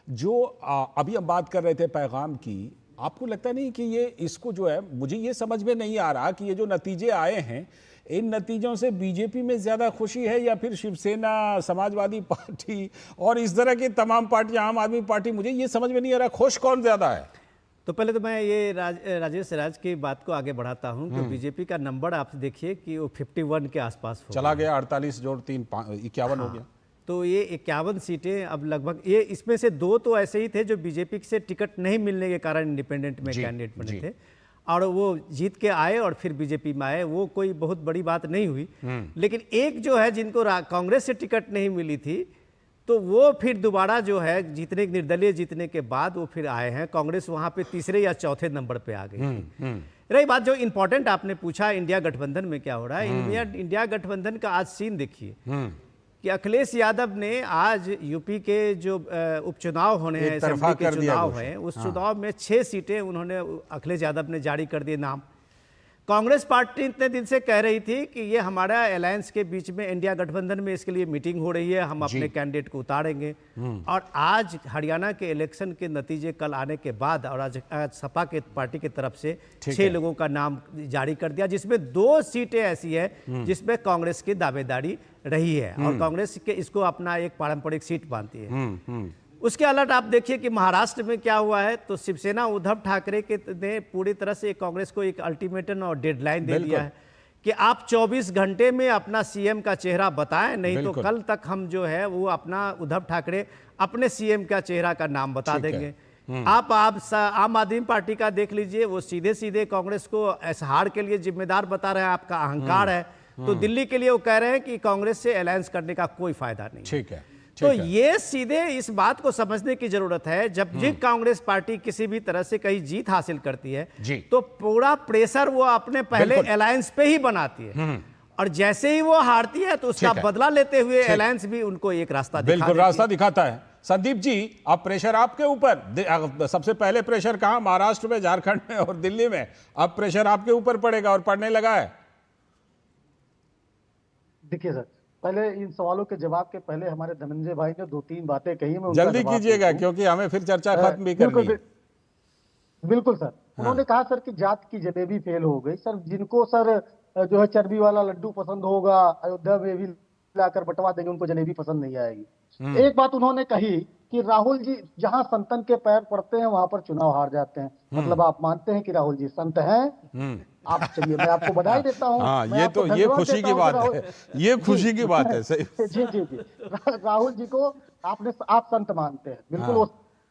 जो अभी हम बात कर रहे थे पैगाम की, आपको लगता नहीं कि ये इसको जो है, मुझे ये समझ में नहीं आ रहा कि ये जो नतीजे आए हैं, इन नतीजों से बीजेपी में ज्यादा खुशी है या फिर शिवसेना, समाजवादी पार्टी और इस तरह की तमाम पार्टियां, आम आदमी पार्टी, मुझे ये समझ में नहीं आ रहा खुश कौन ज्यादा है? तो पहले तो मैं ये राजेश राज की बात को आगे बढ़ाता हूं कि बीजेपी का नंबर आप देखिए कि वो 51 के आसपास चला गया। 48 जोड़ 3 51 हो गया। तो ये 51 सीटें अब लगभग, ये इसमें से 2 तो ऐसे ही थे जो बीजेपी से टिकट नहीं मिलने के कारण इंडिपेंडेंट में कैंडिडेट बने थे, और वो जीत के आए और फिर बीजेपी में आए, वो कोई बहुत बड़ी बात नहीं हुई। लेकिन एक जो है जिनको कांग्रेस से टिकट नहीं मिली थी, तो वो फिर दोबारा जो है जीतने, निर्दलीय जीतने के बाद वो फिर आए हैं। कांग्रेस वहाँ पे तीसरे या चौथे नंबर पे आ गई। रही बात जो इंपॉर्टेंट आपने पूछा इंडिया गठबंधन में क्या हो रहा है, इंडिया गठबंधन का आज सीन देखिए कि अखिलेश यादव ने आज यूपी के जो उपचुनाव होने हैं, असेंबली के चुनाव हैं, उस चुनाव में 6 सीटें उन्होंने, अखिलेश यादव ने जारी कर दिए नाम। कांग्रेस पार्टी इतने दिन से कह रही थी कि ये हमारा अलायंस के बीच में इंडिया गठबंधन में इसके लिए मीटिंग हो रही है, हम अपने कैंडिडेट को उतारेंगे। और आज हरियाणा के इलेक्शन के नतीजे कल आने के बाद और आज सपा के पार्टी की तरफ से 6 लोगों का नाम जारी कर दिया, जिसमें 2 सीटें ऐसी है जिसमें कांग्रेस की दावेदारी रही है और कांग्रेस के इसको अपना एक पारंपरिक सीट मानती है। उसके अलग आप देखिए कि महाराष्ट्र में क्या हुआ है, तो शिवसेना उद्धव ठाकरे के ने पूरी तरह से कांग्रेस को एक अल्टीमेटम और डेडलाइन दे दिया है कि आप 24 घंटे में अपना सीएम का चेहरा बताएं, नहीं तो कल तक हम जो है वो अपना उद्धव ठाकरे अपने सीएम का चेहरा का नाम बता देंगे। आप आम आदमी पार्टी का देख लीजिए, वो सीधे सीधे कांग्रेस को इस हार के लिए जिम्मेदार बता रहे हैं, आपका अहंकार है। तो दिल्ली के लिए वो कह रहे हैं कि कांग्रेस से अलायंस करने का कोई फायदा नहीं। ठीक है। तो ये सीधे इस बात को समझने की जरूरत है, जब भी कांग्रेस पार्टी किसी भी तरह से कहीं जीत हासिल करती है तो पूरा प्रेशर वो अपने पहले अलायंस पे ही बनाती है, और जैसे ही वो हारती है तो उसका बदला लेते हुए अलायंस भी उनको एक रास्ता दिखाता है। संदीप जी, अब प्रेशर आपके ऊपर, सबसे पहले प्रेशर कहां, महाराष्ट्र में, झारखंड में और दिल्ली में, अब प्रेशर आपके ऊपर पड़ेगा और पड़ने लगा है। देखिए सर, पहले इन सवालों के जवाब के पहले हमारे धनंजय भाई ने 2-3 बातें कही, मैं जल्दी कीजिएगा क्योंकि हमें फिर चर्चा खत्म भी करनी है। बिल्कुल सर, उन्होंने कहा सर कि जात की जलेबी फेल हो गई। सर जिनको सर जो है चर्बी वाला लड्डू पसंद होगा, अयोध्या में भी लाकर बंटवा देंगे, उनको जलेबी पसंद नहीं आएगी। एक बात उन्होंने कही कि राहुल जी जहां संतन के पैर पड़ते हैं वहां पर चुनाव हार जाते हैं। मतलब आप मानते हैं कि राहुल जी संत हैं? आप चलिए, मैं आपको बधाई देता हूँ। ये तो ये खुशी की बात है, ये खुशी की बात है। सही। जी राहुल जी को आप संत मानते हैं, बिल्कुल वो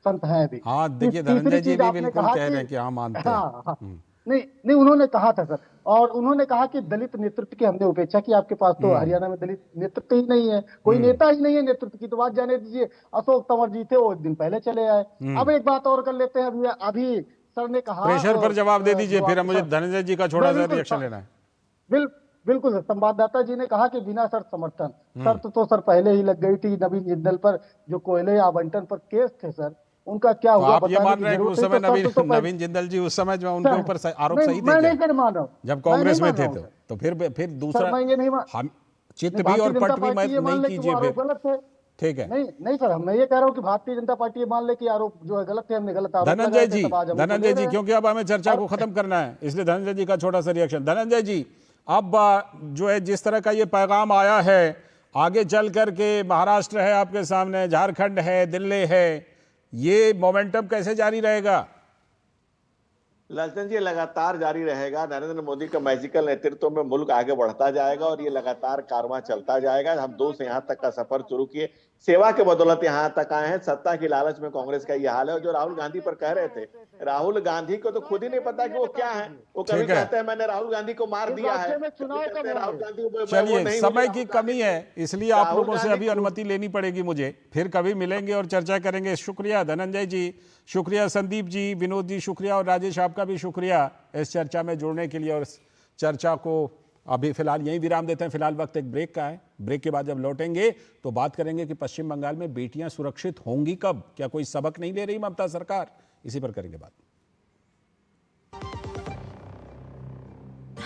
संत हैं भी। हाँ देखिए, धनंजय जी भी बिल्कुल कह रहे हैं कि हाँ मानते हैं। नहीं उन्होंने कहा था सर, और उन्होंने कहा कि दलित नेतृत्व की हमने उपेक्षा की। आपके पास तो हरियाणा में दलित नेतृत्व ही नहीं है, कोई नेता ही नहीं है नेतृत्व की, तो बात जाने दीजिए। अशोक तंवर जी थे, वो एक दिन पहले चले आए। अब एक बात और कर लेते हैं, अभी सर ने कहा, प्रेशर पर जवाब दे दीजिए, फिर मुझे धनंजय जी का छोटा सा रिएक्शन लेना है। बिल्कुल सर, संवाददाता जी ने कहा कि बिना शर्त समर्थन। शर्त तो सर पहले ही लग गई थी। नवीन जिंदल पर जो कोयले आवंटन पर केस थे सर, उनका क्या हुआ? आप ये मान रहे हैं कि उस समय नवीन जिंदल जी उस समय जो उनके ऊपर आरोप सही थे? मैं नहीं मान रहा हूं, जब कांग्रेस में थे तो फिर दूसरा हम चित्त भी और पट भी नहीं कीजिए फिर। ठीक है, नहीं सर, मैं ये कह रहा हूँ कि भारतीय जनता पार्टी मान ले कि आरोप जो है गलत है, हमने गलत आरोप। धनंजय जी क्योंकि अब हमें चर्चा को खत्म करना है, इसलिए धनंजय जी का छोटा सा रिएक्शन। धनंजय जी, अब जो है जिस तरह का ये पैगाम आया है, आगे चल करके महाराष्ट्र है आपके सामने, झारखंड है, दिल्ली है, ये मोमेंटम कैसे जारी रहेगा? लालचंद जी, लगातार जारी रहेगा। नरेंद्र मोदी का मैजिकल नेतृत्व में मुल्क आगे बढ़ता जाएगा और ये लगातार कारवां चलता जाएगा। हम 2 से यहाँ तक का सफर शुरू किए, सेवा के बदौलत यहाँ तक आए हैं। सत्ता की लालच में कांग्रेस का ये हाल है। और जो राहुल गांधी पर कह रहे थे, राहुल गांधी को तो खुद ही नहीं पता कि वो क्या है। वो कभी कहते हैं मैंने राहुल गांधी को मार दिया है। राहुल गांधी, चलिए समय की कमी है इसलिए आप लोगों से अभी अनुमति लेनी पड़ेगी मुझे, फिर कभी मिलेंगे और चर्चा करेंगे। शुक्रिया धनंजय जी, शुक्रिया संदीप जी, विनोद जी शुक्रिया, और राजेश आपका भी शुक्रिया इस चर्चा में जुड़ने के लिए। और चर्चा को अभी फिलहाल यहीं विराम देते हैं। फिलहाल वक्त एक ब्रेक का है। ब्रेक के बाद जब लौटेंगे तो बात करेंगे कि पश्चिम बंगाल में बेटियां सुरक्षित होंगी कब, क्या कोई सबक नहीं ले रही ममता सरकार? इसी पर करेंगे बात।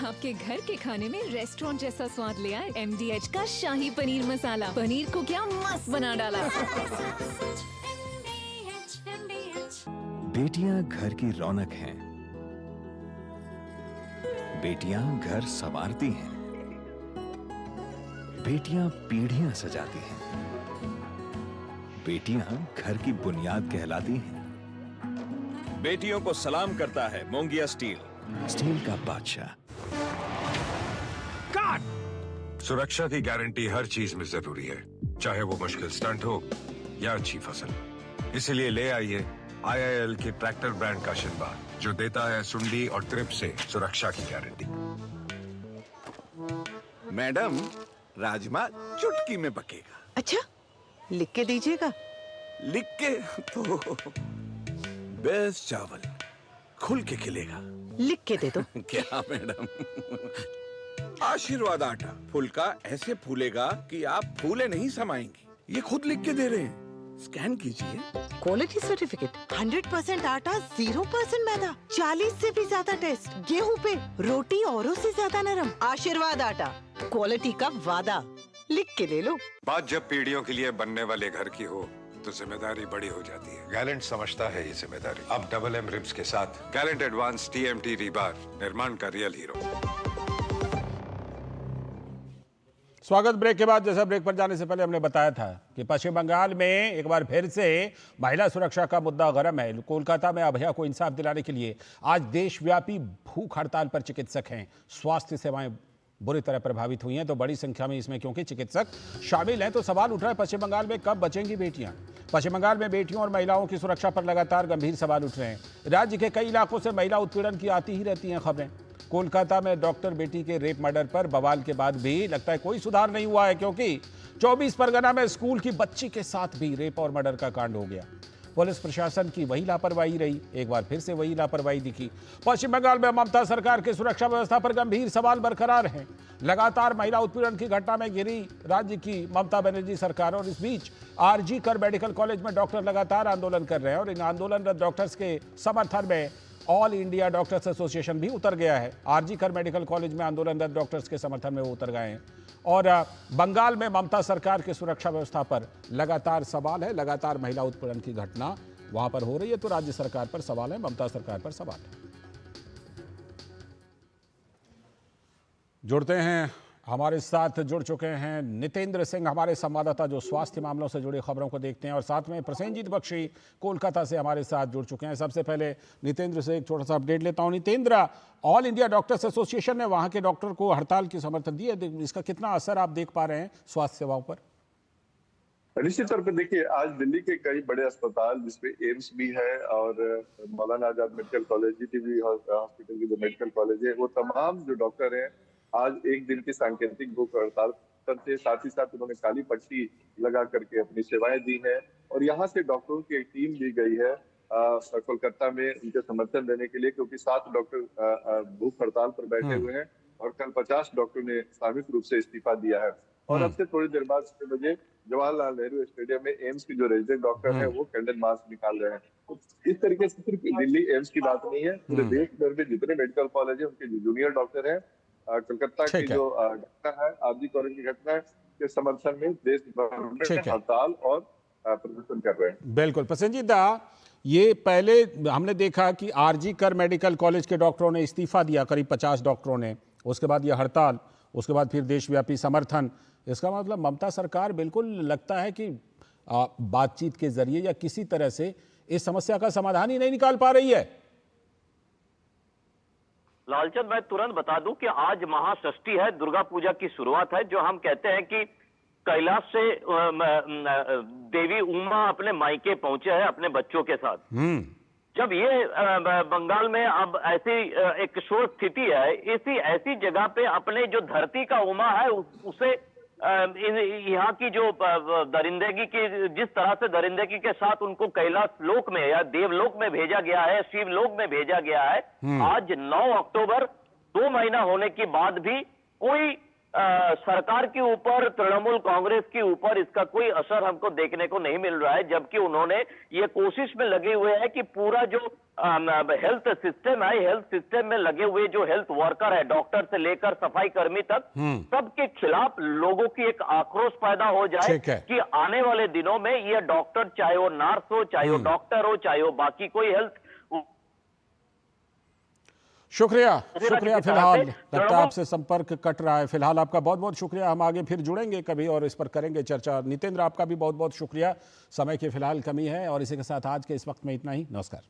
आपके घर के खाने में रेस्टोरेंट जैसा स्वाद ले आए MDH का शाही पनीर मसाला। पनीर को क्या मस्त बना डाला। बेटियां घर की रौनक हैं। बेटियां घर संवारती हैं। बेटियां पीढ़ियां सजाती हैं। बेटियां घर की बुनियाद कहलाती हैं। बेटियों को सलाम करता है मोंगिया स्टील, स्टील का बादशाह। सुरक्षा की गारंटी हर चीज में जरूरी है, चाहे वो मुश्किल स्टंट हो या अच्छी फसल। इसीलिए ले आइए IIL के ट्रैक्टर ब्रांड का शिनबा, जो देता है सुंडी और ट्रिप से सुरक्षा की गारंटी। मैडम, राजमा चुटकी में पकेगा। अच्छा, लिख के दीजिएगा। लिख के तो बेस्ट चावल खुल के खिलेगा। लिख के दे दो। क्या मैडम? आशीर्वाद आटा फुलका ऐसे फूलेगा कि आप फूले नहीं समाएंगी। ये खुद लिख के दे रहे हैं, स्कैन कीजिए। क्वालिटी सर्टिफिकेट, 100% आटा, 0% मैदा, 40 से भी ज्यादा टेस्ट, गेहूं पे रोटी औरों से ज्यादा नरम। आशीर्वाद आटा, क्वालिटी का वादा, लिख के ले लो। बात जब पीढ़ियों के लिए बनने वाले घर की हो तो जिम्मेदारी बड़ी हो जाती है। गैलेंट समझता है ये जिम्मेदारी। अब डबल M रिब्स के साथ गैलेंट एडवांस TMT रीबार, निर्माण का रियल हीरो। स्वागत। ब्रेक के बाद, जैसा ब्रेक पर जाने से पहले हमने बताया था कि पश्चिम बंगाल में एक बार फिर से महिला सुरक्षा का मुद्दा गर्म है। कोलकाता में अभया को इंसाफ दिलाने के लिए आज देशव्यापी भूख हड़ताल पर चिकित्सक हैं। स्वास्थ्य सेवाएं बुरी तरह प्रभावित हुई हैं, तो बड़ी संख्या में इसमें क्योंकि चिकित्सक शामिल हैं, तो सवाल उठ रहा है पश्चिम बंगाल में कब बचेंगी बेटियां। पश्चिम बंगाल में बेटियों और महिलाओं की सुरक्षा पर लगातार गंभीर सवाल उठ रहे हैं। राज्य के कई इलाकों से महिला उत्पीड़न की आती ही रहती हैं खबरें। कोलकाता में डॉक्टर बेटी के रेप मर्डर पर बवाल के बाद भी लगता है कोई सुधार नहीं हुआ है, क्योंकि 24 परगना में स्कूल की बच्ची के साथ भी रेप और मर्डर का कांड हो गया। पुलिस प्रशासन की वही लापरवाही रही, एक बार फिर से वही लापरवाही दिखी। पश्चिम बंगाल में ममता सरकार की सुरक्षा व्यवस्था पर गंभीर सवाल बरकरार हैं। लगातार महिला उत्पीड़न की घटना में घिरी राज्य की ममता बनर्जी सरकार, और इस बीच आरजी कर मेडिकल कॉलेज में डॉक्टर लगातार आंदोलन कर रहे हैं, और इन आंदोलनरत डॉक्टर्स के समर्थन में ऑल इंडिया डॉक्टर्स एसोसिएशन भी उतर गया है। आरजी कर मेडिकल कॉलेज में आंदोलनरत डॉक्टर्स के समर्थन में वो उतर गए हैं। और बंगाल में ममता सरकार की सुरक्षा व्यवस्था पर लगातार सवाल है। लगातार महिला उत्पीड़न की घटना वहां पर हो रही है, तो राज्य सरकार पर सवाल है, ममता सरकार पर सवाल है। जुड़ते हैं, हमारे साथ जुड़ चुके हैं नितेंद्र सिंह, हमारे संवाददाता जो स्वास्थ्य मामलों से जुड़ी खबरों को देखते हैं, और साथ में प्रसेनजीत बख्शी कोलकाता से हमारे साथ जुड़ चुके हैं। सबसे पहले नितेंद्र से एक छोटा सा अपडेट लेता हूं। Nitendra, all India doctors association ने वहां के डॉक्टर को हड़ताल की समर्थन दी है, इसका कितना असर आप देख पा रहे हैं स्वास्थ्य सेवाओं पर? निश्चित तौर पर देखिए, आज दिल्ली के कई बड़े अस्पताल जिसमें एम्स भी है और Maulana Azad medical college, GTB hospital की जो मेडिकल कॉलेज है, वो तमाम जो डॉक्टर हैं आज एक दिन की सांकेतिक भूख हड़ताल करते, साथ ही साथ उन्होंने काली पट्टी लगा करके अपनी सेवाएं दी हैं। और यहाँ से डॉक्टरों की एक टीम दी गई है कोलकाता में उनके समर्थन देने के लिए, क्योंकि 7 डॉक्टर भूख हड़ताल पर बैठे हुए हैं और कल 50 डॉक्टरों ने सामूहिक रूप से इस्तीफा दिया है। और अब से थोड़ी देर बाद 6 बजे जवाहरलाल नेहरू स्टेडियम में एम्स की जो रेजिडेंट डॉक्टर हैं वो कैंडल मार्च निकाल रहे हैं। तो इस तरीके से सिर्फ दिल्ली एम्स की बात नहीं है, पूरे देश भर में जितने मेडिकल कॉलेज है उनके जो जूनियर डॉक्टर हैं, कोलकाता की जो घटना है, आरजी कॉलेज की घटना है, के समर्थन में देश भर में हड़ताल और प्रदर्शन कर रहे हैं। बिल्कुल प्रसेनजीत दा, ये पहले हमने देखा कि आरजी कर मेडिकल कॉलेज के डॉक्टरों ने इस्तीफा दिया, करीब 50 डॉक्टरों ने, उसके बाद ये हड़ताल, उसके बाद फिर देशव्यापी समर्थन। इसका मतलब ममता सरकार बिल्कुल लगता है कि बातचीत के जरिए या किसी तरह से इस समस्या का समाधान ही नहीं निकाल पा रही है। लालचंद, मैं तुरंत बता दूं कि आज महाषष्ठी है, दुर्गा पूजा की शुरुआत है, जो हम कहते हैं कि कैलाश से देवी उमा अपने मायके पहुंचे हैं अपने बच्चों के साथ। जब ये बंगाल में अब ऐसी एक शोर स्थिति है, ऐसी जगह पे अपने जो धरती का उमा है उसे यहाँ की जो दरिंदगी की, जिस तरह से दरिंदगी के साथ उनको कैलाश लोक में या देवलोक में भेजा गया है, शिवलोक में भेजा गया है, आज 9 अक्टूबर 2 महीना होने के बाद भी कोई सरकार के ऊपर, तृणमूल कांग्रेस के ऊपर इसका कोई असर हमको देखने को नहीं मिल रहा है। जबकि उन्होंने ये कोशिश में लगे हुए हैं कि पूरा जो हेल्थ सिस्टम है, हेल्थ सिस्टम में लगे हुए जो हेल्थ वर्कर है, डॉक्टर से लेकर सफाई कर्मी तक, सबके खिलाफ लोगों की एक आक्रोश पैदा हो जाए कि आने वाले दिनों में ये डॉक्टर, चाहे वो नर्स हो, चाहे वो डॉक्टर हो, चाहे वो बाकी कोई हेल्थ। शुक्रिया फिलहाल लगता है आपसे संपर्क कट रहा है। फिलहाल आपका बहुत बहुत शुक्रिया, हम आगे फिर जुड़ेंगे कभी और इस पर करेंगे चर्चा। नितेंद्र, आपका भी बहुत बहुत शुक्रिया, समय की फिलहाल कमी है, और इसी के साथ आज के इस वक्त में इतना ही। नमस्कार।